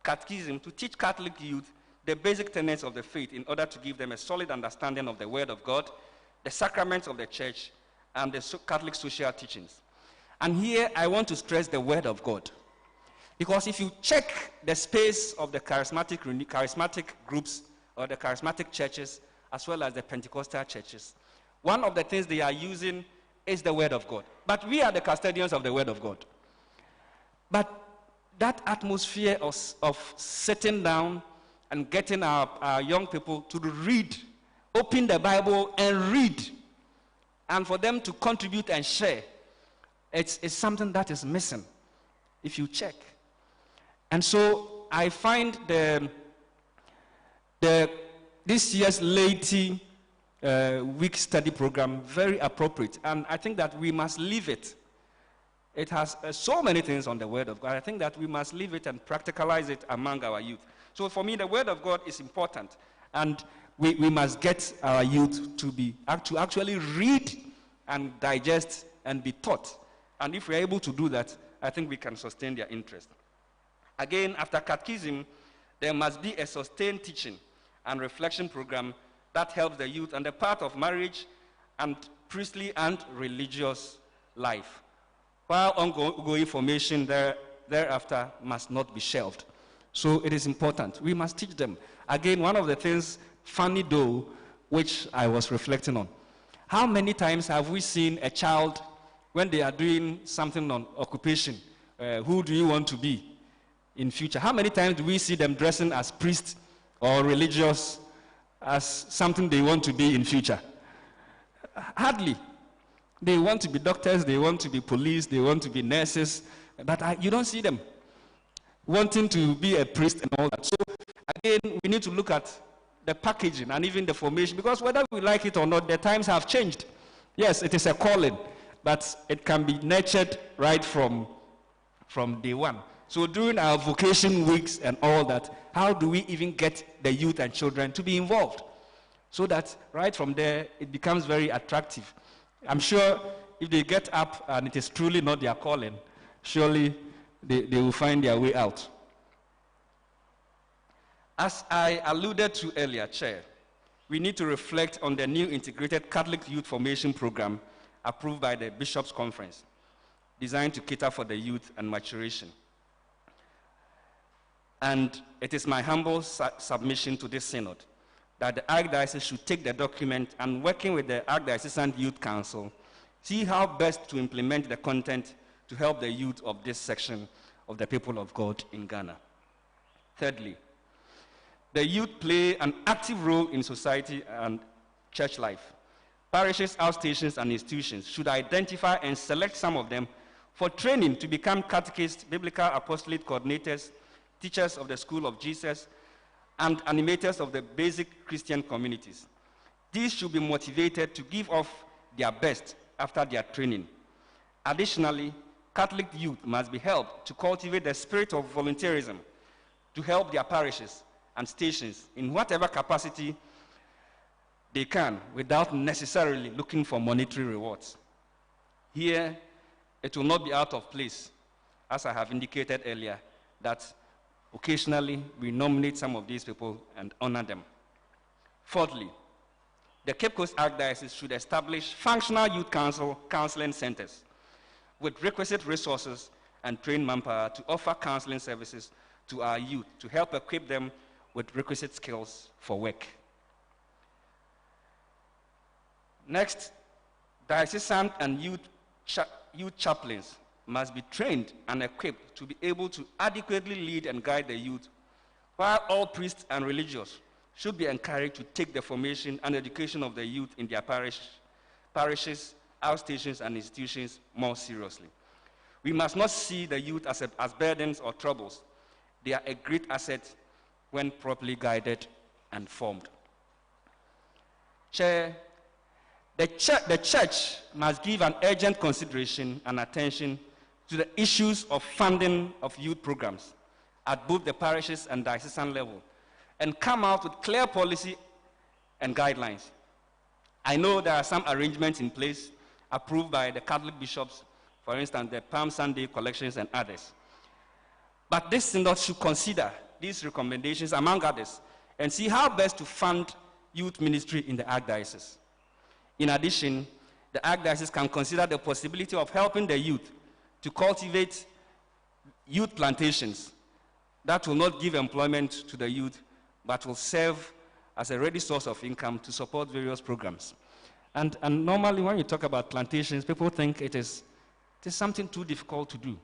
D: catechism to teach Catholic youth the basic tenets of the faith in order to give them a solid understanding of the Word of God, the sacraments of the church, and the Catholic social teachings. And here I want to stress the Word of God. Because if you check the space of the charismatic groups or the charismatic churches, as well as the Pentecostal churches, one of the things they are using is the Word of God. But we are the custodians of the Word of God. But that atmosphere of sitting down and getting our young people to read, open the Bible and read, and for them to contribute and share, it's something that is missing, if you check. And so I find this year's laity week study program very appropriate, and I think that we must leave it. It has so many things on the Word of God. I think that we must leave it and practicalize it among our youth. So for me, the Word of God is important, and we must get our youth to actually read and digest and be taught. And if we're able to do that, I think we can sustain their interest. Again, after catechism, there must be a sustained teaching and reflection program that helps the youth on the path of marriage and priestly and religious life, while ongoing formation thereafter must not be shelved. So it is important. We must teach them. Again, one of the things, funny though, which I was reflecting on, how many times have we seen a child, when they are doing something on occupation, who do you want to be in future? How many times do we see them dressing as priests or religious as something they want to be in future? Hardly. They want to be doctors, they want to be police, they want to be nurses, but you don't see them wanting to be a priest and all that. So again, we need to look at the packaging and even the formation, because whether we like it or not, the times have changed. Yes, it is a calling, but it can be nurtured right from day one. So during our vocation weeks and all that, how do we even get the youth and children to be involved? So that right from there, it becomes very attractive. I'm sure if they get up and it is truly not their calling, surely they will find their way out. As I alluded to earlier, Chair, we need to reflect on the new integrated Catholic youth formation program approved by the Bishops' Conference, designed to cater for the youth and maturation. And it is my humble submission to this synod that the Archdiocese should take the document and, working with the Archdiocesan Youth Council, see how best to implement the content to help the youth of this section of the people of God in Ghana. Thirdly, the youth play an active role in society and church life. Parishes, outstations, and institutions should identify and select some of them for training to become catechists, biblical apostolate coordinators, teachers of the School of Jesus, and animators of the basic Christian communities. These should be motivated to give off their best after their training. Additionally, Catholic youth must be helped to cultivate the spirit of volunteerism to help their parishes and stations in whatever capacity they can without necessarily looking for monetary rewards. Here, it will not be out of place, as I have indicated earlier, that occasionally we nominate some of these people and honor them. Fourthly, the Cape Coast Archdiocese should establish functional youth counseling centers with requisite resources and trained manpower to offer counseling services to our youth to help equip them with requisite skills for work. Next, diocesan and youth chaplains must be trained and equipped to be able to adequately lead and guide the youth, while all priests and religious should be encouraged to take the formation and education of the youth in their parishes, outstations, and institutions more seriously. We must not see the youth as burdens or troubles. They are a great asset when properly guided and formed. Chair, the church must give an urgent consideration and attention to the issues of funding of youth programs at both the parishes and diocesan level, and come out with clear policy and guidelines. I know there are some arrangements in place approved by the Catholic bishops, for instance, the Palm Sunday collections and others. But this synod should consider these recommendations, among others, and see how best to fund youth ministry in the Archdiocese. In addition, the Archdiocese can consider the possibility of helping the youth to cultivate youth plantations that will not give employment to the youth, but will serve as a ready source of income to support various programs. And normally when you talk about plantations, people think it is something too difficult to do.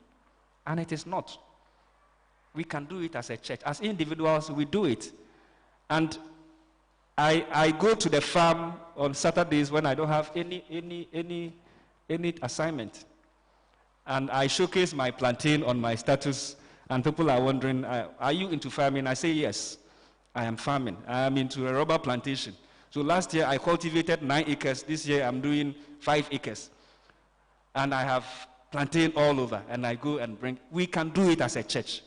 D: And it is not. We can do it as a church. As individuals, we do it. And I go to the farm on Saturdays when I don't have any assignment. And I showcase my plantain on my status, and people are wondering, are you into farming? I say, yes, I am farming. I am into a rubber plantation. So last year I cultivated 9 acres. This year I'm doing 5 acres. And I have plantain all over, and I go and bring. We can do it as a church.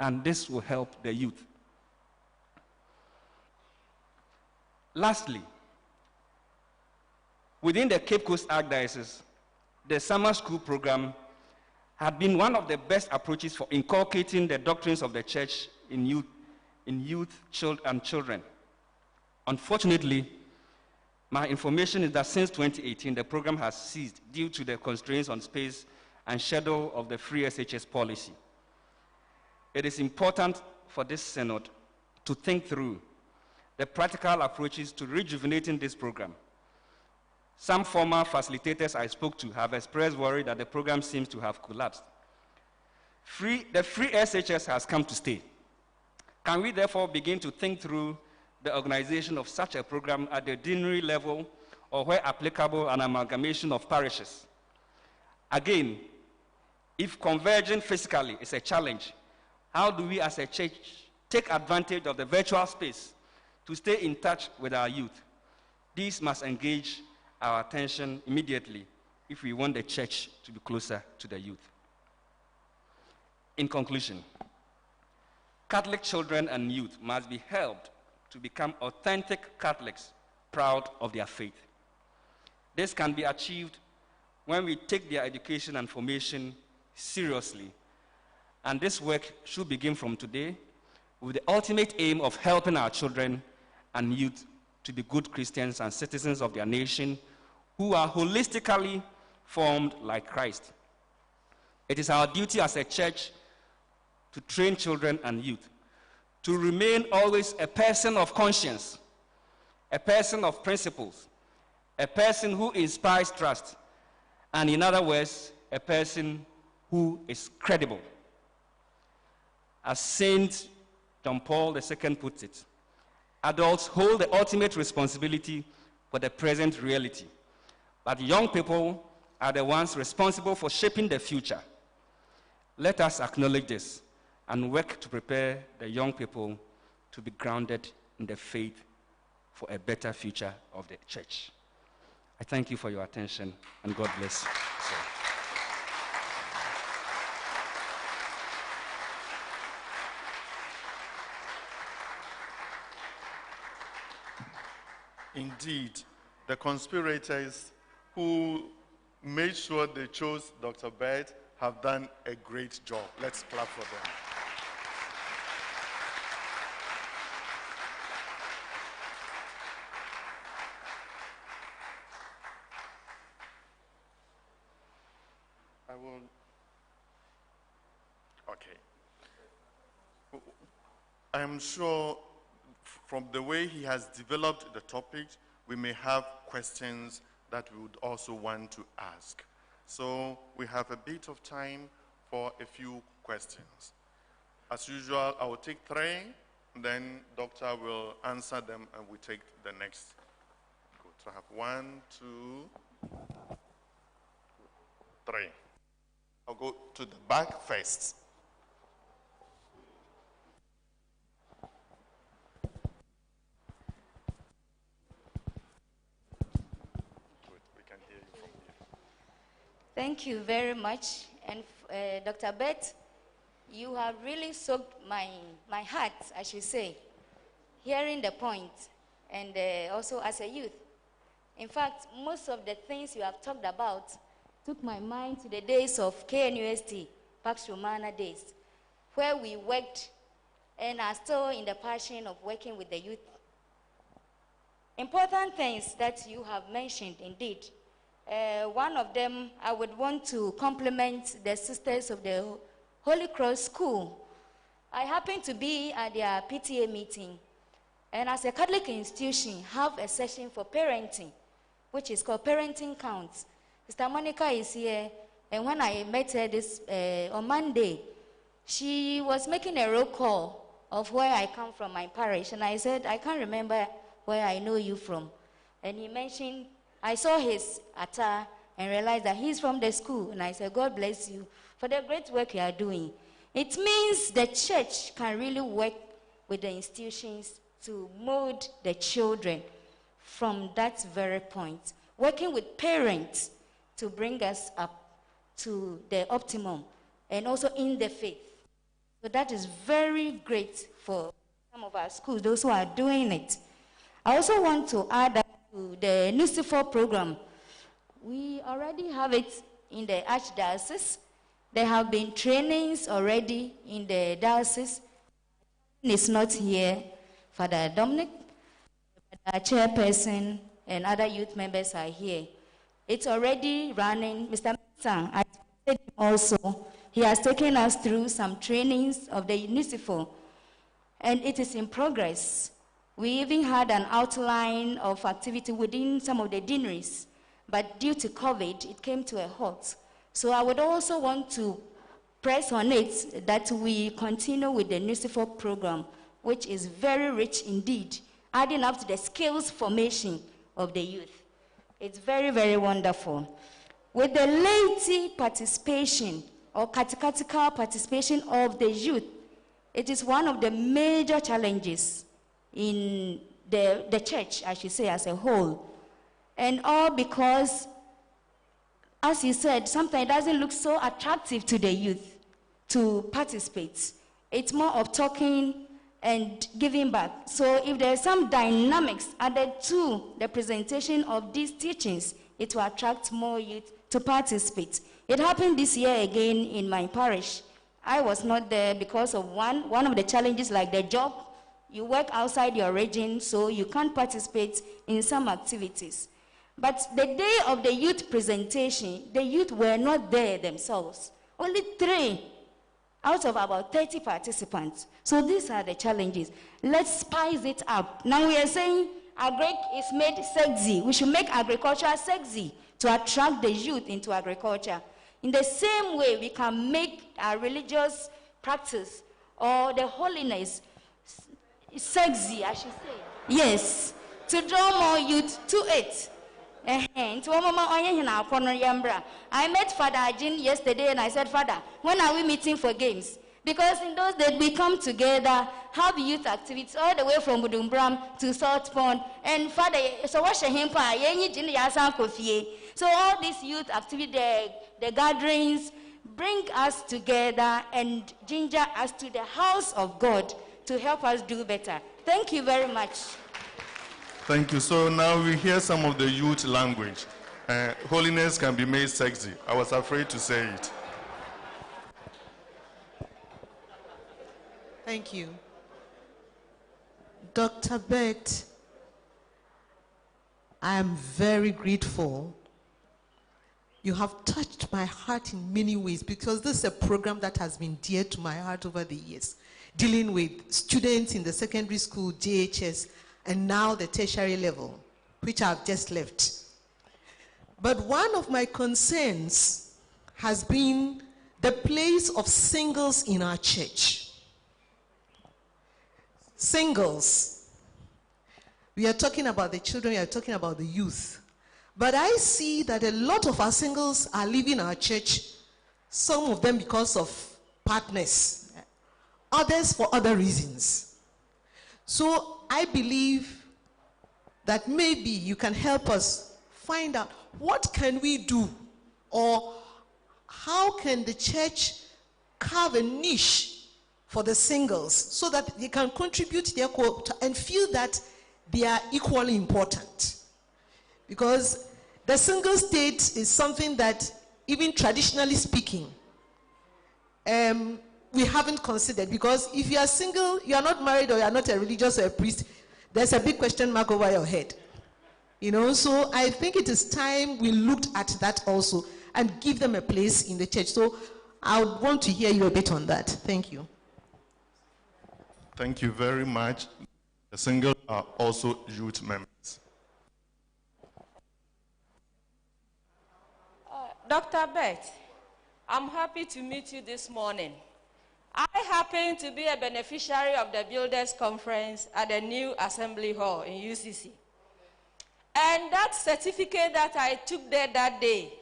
D: And this will help the youth. Lastly, within the Cape Coast Archdiocese, the summer school program had been one of the best approaches for inculcating the doctrines of the church in youth and children. Unfortunately, my information is that since 2018, the program has ceased due to the constraints on space and schedule of the free SHS policy. It is important for this synod to think through the practical approaches to rejuvenating this program. Some former facilitators I spoke to have expressed worry that the program seems to have collapsed. The free SHS has come to stay. Can we therefore begin to think through the organization of such a program at the deanery level, or where applicable, an amalgamation of parishes? Again, if converging physically is a challenge, how do we as a church take advantage of the virtual space to stay in touch with our youth? These must engage our attention immediately if we want the church to be closer to the youth. In conclusion, Catholic children and youth must be helped to become authentic Catholics, proud of their faith. This can be achieved when we take their education and formation seriously. And this work should begin from today with the ultimate aim of helping our children and youth to be good Christians and citizens of their nation who are holistically formed like Christ. It is our duty as a church to train children and youth to remain always a person of conscience, a person of principles, a person who inspires trust, and in other words, a person who is credible. As Saint John Paul II puts it, adults hold the ultimate responsibility for the present reality, but young people are the ones responsible for shaping the future. Let us acknowledge this and work to prepare the young people to be grounded in the faith for a better future of the church. I thank you for your attention, and God bless you.
B: Indeed, the conspirators who made sure they chose Dr. Bert have done a great job. Let's clap for them. Okay. I'm sure from the way he has developed the topic, we may have questions that we would also want to ask. So we have a bit of time for a few questions. As usual, I will take 3, then Doctor will answer them, and we take the next. Good. So I have 1, 2, 3. I'll go to the back first.
E: Thank you very much. And Dr. Bert, you have really soaked my heart, I should say, hearing the point, and also as a youth. In fact, most of the things you have talked about took my mind to the days of KNUST, Pax Romana days, where we worked and are still in the passion of working with the youth. Important things that you have mentioned, indeed. One of them, I would want to compliment the sisters of the Holy Cross School. I happened to be at their PTA meeting, and as a Catholic institution, have a session for parenting, which is called Parenting Counts. Sister Monica is here, and when I met her on Monday, she was making a roll call of where I come from, my parish, and I said, I can't remember where I know you from. And he mentioned, I saw his attire and realized that he's from the school. And I said, God bless you for the great work you are doing. It means the church can really work with the institutions to mold the children from that very point. Working with parents to bring us up to the optimum and also in the faith. So that is very great for some of our schools, those who are doing it. I also want to add that to the Lucifer program. We already have it in the Archdiocese. There have been trainings already in the diocese. It's not here. Father Dominic, the chairperson, and other youth members are here. It's already running. Mr. Sang, I said also, he has taken us through some trainings of the Lucifer, and it is in progress. We even had an outline of activity within some of the deaneries, but due to COVID, it came to a halt. So I would also want to press on it that we continue with the Lucifer program, which is very rich indeed, adding up to the skills formation of the youth. It's very, very wonderful. With the laity participation or catechetical participation of the youth, it is one of the major challenges in the church, I should say, as a whole. And all because, as you said, sometimes it doesn't look so attractive to the youth to participate. It's more of talking and giving back. So if there's some dynamics added to the presentation of these teachings, it will attract more youth to participate. It happened this year again in my parish. I was not there because of one of the challenges, like the job. You work outside your region, so you can't participate in some activities. But the day of the youth presentation, the youth were not there themselves. Only 3 out of about 30 participants. So these are the challenges. Let's spice it up. Now we are saying agric is made sexy. We should make agriculture sexy to attract the youth into agriculture. In the same way, we can make our religious practice or the holiness sexy, I should say. Yes, to draw more youth to it. I met Father Ajin yesterday and I said, Father, when are we meeting for games? Because in those days we come together have youth activities all the way from Budumbram to South Pond. And Father, so what's your hymn? So all these youth activities, the gatherings, bring us together and ginger us to the house of God to help us do better. Thank you very much.
B: Thank you. So now we hear some of the youth language. Holiness can be made sexy. I was afraid to say it.
F: Thank you. Dr. Bett, I am very grateful. You have touched my heart in many ways because this is a program that has been dear to my heart over the years, dealing with students in the secondary school, JHS, and now the tertiary level, which I've just left. But one of my concerns has been the place of singles in our church. Singles. We are talking about the children, we are talking about the youth. But I see that a lot of our singles are leaving our church, some of them because of partners, others for other reasons. So I believe that maybe you can help us find out what can we do, or how can the church carve a niche for the singles so that they can contribute their quota and feel that they are equally important. Because the single state is something that, even traditionally speaking, we haven't considered. Because if you are single, you are not married, or you are not a religious or a priest, there's a big question mark over your head. You know, so I think it is time we looked at that also and give them a place in the church. So I would want to hear you a bit on that. Thank you.
B: Thank you very much. The singles are also youth members.
G: Dr. Bett, I'm happy to meet you this morning. I happen to be a beneficiary of the Builders Conference at the new Assembly Hall in UCC. And that certificate that I took there that day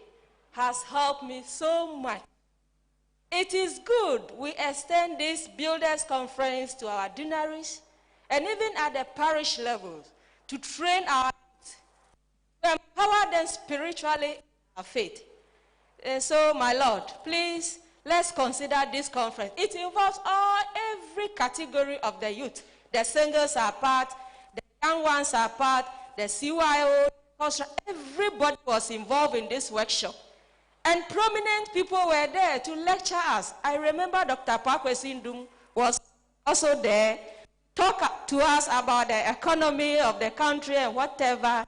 G: has helped me so much. It is good we extend this Builders Conference to our deaneries and even at the parish levels to train our youth, to empower them spiritually in our faith. And so, my Lord, please, let's consider this conference. It involves every category of the youth. The singles are part, the young ones are part, the CYO, everybody was involved in this workshop. And prominent people were there to lecture us. I remember Dr. Pakwesindung was also there, talk to us about the economy of the country and whatever.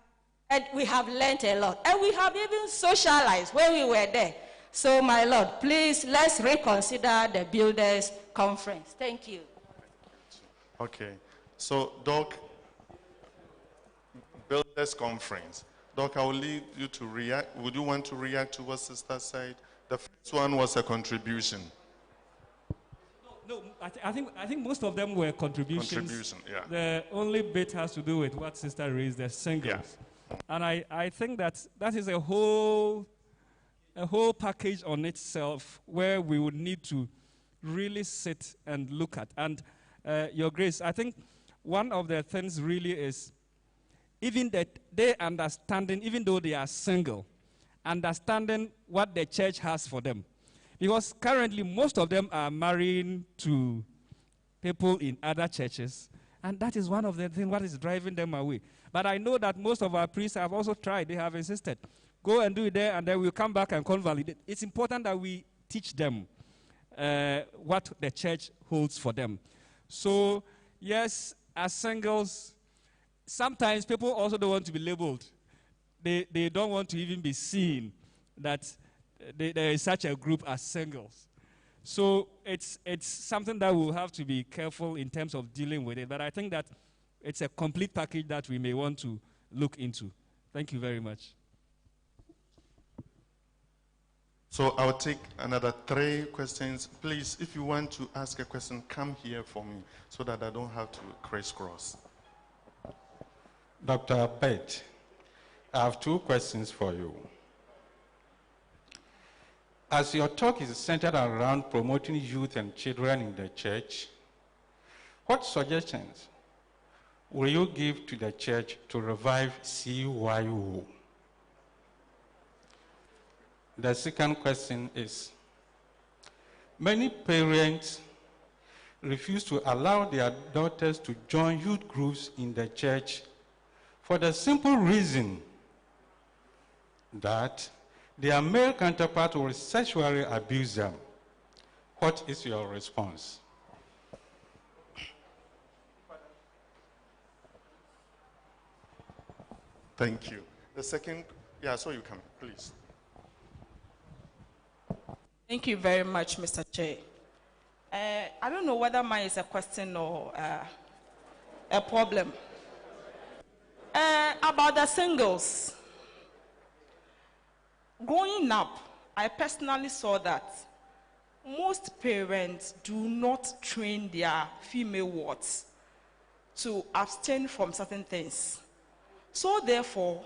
G: And we have learned a lot. And we have even socialized when we were there. So, my Lord, please, let's reconsider the Builders Conference. Thank you.
B: Okay. So, Doc, Builders Conference. Doc, I will leave you to react. Would you want to react to what Sister said? The first one was a contribution.
D: No, I think most of them were contributions.
B: Contribution, yeah.
D: The only bit has to do with what Sister raised, the singles.
B: Yeah.
D: And I think that is a whole package on itself where we would need to really sit and look at. And Your Grace, I think one of the things really is even that they understanding, even though they are single, understanding what the church has for them. Because currently most of them are marrying to people in other churches, and that is one of the things what is driving them away. But I know that most of our priests have also tried, they have insisted. Go and do it there, and then we'll come back and convalidate. It's important that we teach them what the church holds for them. So, yes, as singles, sometimes people also don't want to be labeled. They don't want to even be seen that there is such a group as singles. So it's something that we'll have to be careful in terms of dealing with it. But I think that it's a complete package that we may want to look into. Thank you very much.
B: So I'll take another 3 questions. Please, if you want to ask a question, come here for me so that I don't have to crisscross.
H: Dr. Bett, I have 2 questions for you. As your talk is centered around promoting youth and children in the church, what suggestions will you give to the church to revive CYO? The second question is, many parents refuse to allow their daughters to join youth groups in the church for the simple reason that their male counterpart will sexually abuse them. What is your response?
B: Thank you. The second, yeah, so you can, please.
C: Thank you very much, Mr. Chair. I don't know whether mine is a question or a problem. About the singles. Growing up, I personally saw that most parents do not train their female wards to abstain from certain things. So therefore,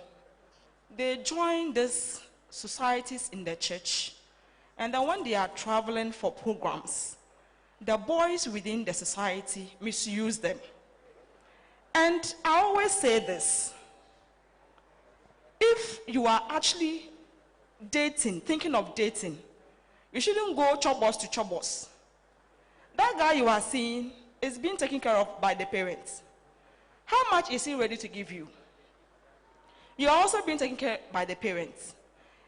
C: they join these societies in the church, and then when they are traveling for programs, the boys within the society misuse them. And I always say this: if you are actually dating, thinking of dating, you shouldn't go chobos to chobos. That guy you are seeing is being taken care of by the parents. How much is he ready to give you? You are also being taken care of by the parents.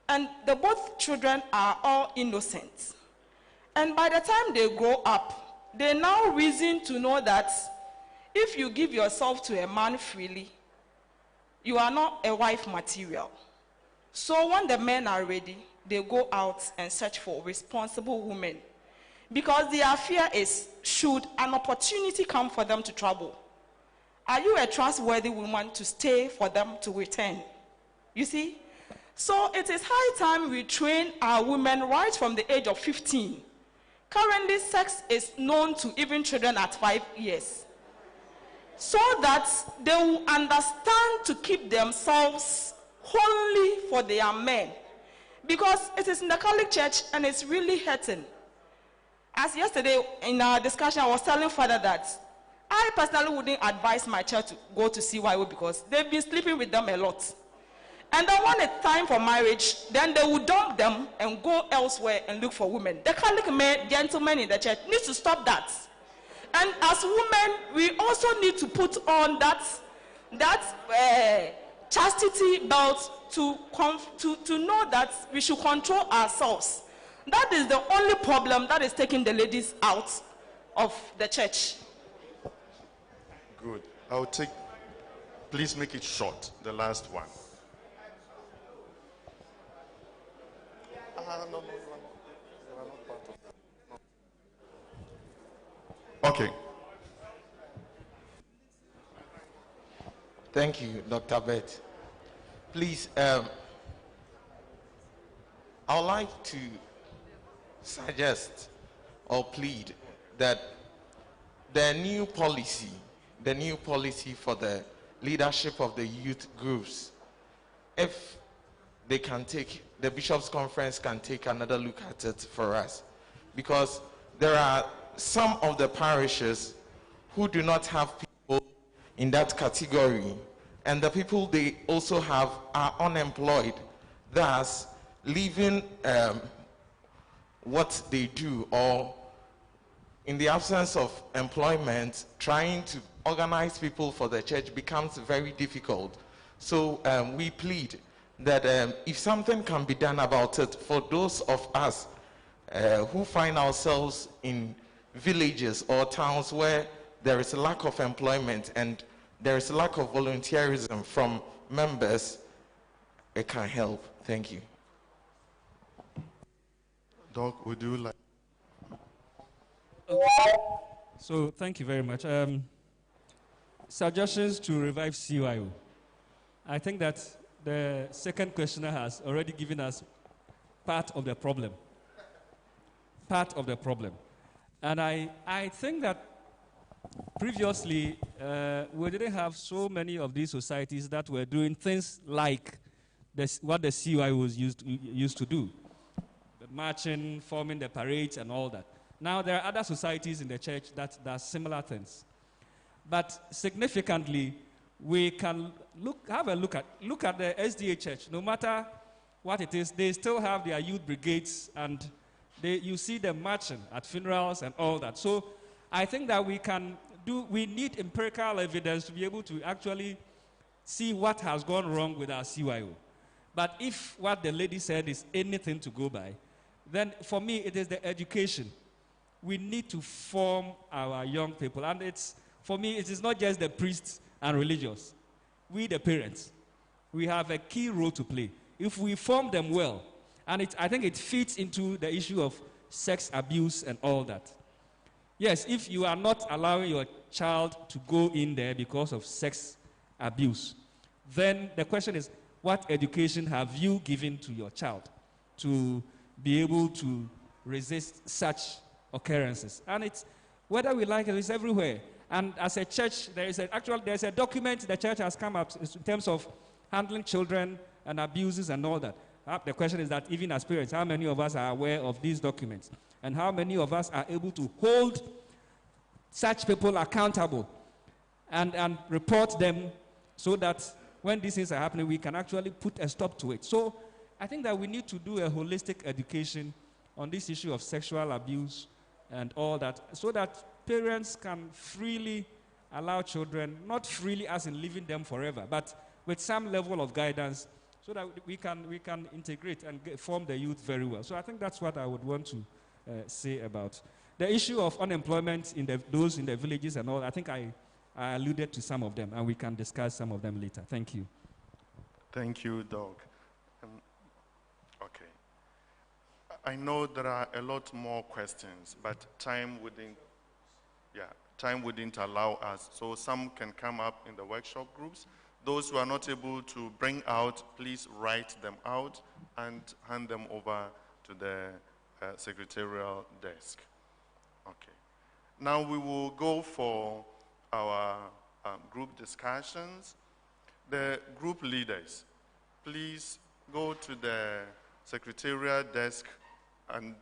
C: And the both children are all innocent. And by the time they grow up, they now reason to know that if you give yourself to a man freely, you are not a wife material. So when the men are ready, they go out and search for responsible women. Because their fear is, should an opportunity come for them to travel, are you a trustworthy woman to stay for them to return? You see? So it is high time we train our women right from the age of 15. Currently, sex is known to even children at 5 years. So that they will understand to keep themselves holy for their men. Because it is in the Catholic Church and it's really hurting. As yesterday in our discussion, I was telling Father that I personally wouldn't advise my child to go to CYO because they've been sleeping with them a lot. And then when it's time for marriage, then they will dump them and go elsewhere and look for women. The Catholic men, gentlemen in the church need to stop that. And as women, we also need to put on that chastity belt to know that we should control ourselves. That is the only problem that is taking the ladies out of the church.
B: Good. I'll take, please make it short, the last one. No, you are not part of that. Okay.
I: Thank you, Dr. Bett. Please, I would like to suggest or plead that the new policy for the leadership of the youth groups, if they can take, the Bishops' Conference can take another look at it for us. Because there are some of the parishes who do not have people in that category, and the people they also have are unemployed, thus leaving what they do, or in the absence of employment, trying to organize people for the church becomes very difficult. So we plead that if something can be done about it for those of us who find ourselves in villages or towns where there is a lack of employment and there is a lack of volunteerism from members, it can help. Thank you.
B: Doc, would you like?
D: So thank you very much. Suggestions to revive CYO. I think that the second questioner has already given us part of the problem. Part of the problem. And I think that previously, we didn't have so many of these societies that were doing things like what the CYOs used to do. The marching, forming the parades and all that. Now there are other societies in the church that does similar things.
J: But significantly, we can have a look at the SDA church. No matter what it is, they still have their youth brigades, and you see them marching at funerals and all that. So I think that we need empirical evidence to be able to actually see what has gone wrong with our CYO. But if what the lady said is anything to go by, then for me it is the education. We need to form our young people. And for me, it is not just the priests and religious. We, the parents, we have a key role to play. If we form them well, and I think it fits into the issue of sex abuse and all that. Yes, if you are not allowing your child to go in there because of sex abuse, then the question is, what education have you given to your child to be able to resist such occurrences? And it's, whether we like it, it's everywhere. And as a church, there's a document the church has come up in terms of handling children and abuses and all that. The question is that even as parents, how many of us are aware of these documents? And how many of us are able to hold such people accountable and report them so that when these things are happening, we can actually put a stop to it. So I think that we need to do a holistic education on this issue of sexual abuse and all that, so that parents can freely allow children, not freely as in leaving them forever, but with some level of guidance, so that we can integrate and form the youth very well. So I think that's what I would want to say about the issue of unemployment in those in the villages and all. I think I alluded to some of them, and we can discuss some of them later. Thank you.
B: Thank you, Doug. Okay. I know there are a lot more questions, but time wouldn't allow us. So some can come up in the workshop groups. Those who are not able to bring out, please write them out and hand them over to the secretarial desk. Okay. Now we will go for our group discussions. The group leaders, please go to the secretarial desk and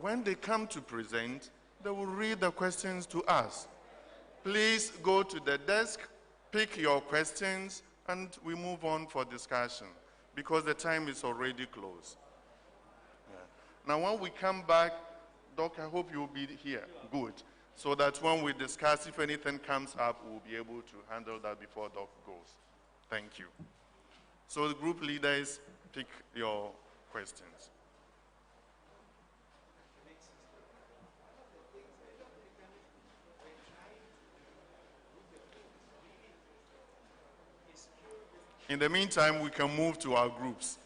B: when they come to present, they will read the questions to us. Please go to the desk, pick your questions, and we move on for discussion because the time is already close. Yeah. Now, when we come back, Doc, I hope you'll be here. Good. So that when we discuss, if anything comes up, we'll be able to handle that before Doc goes. Thank you. So the group leaders, pick your questions. In the meantime, we can move to our groups.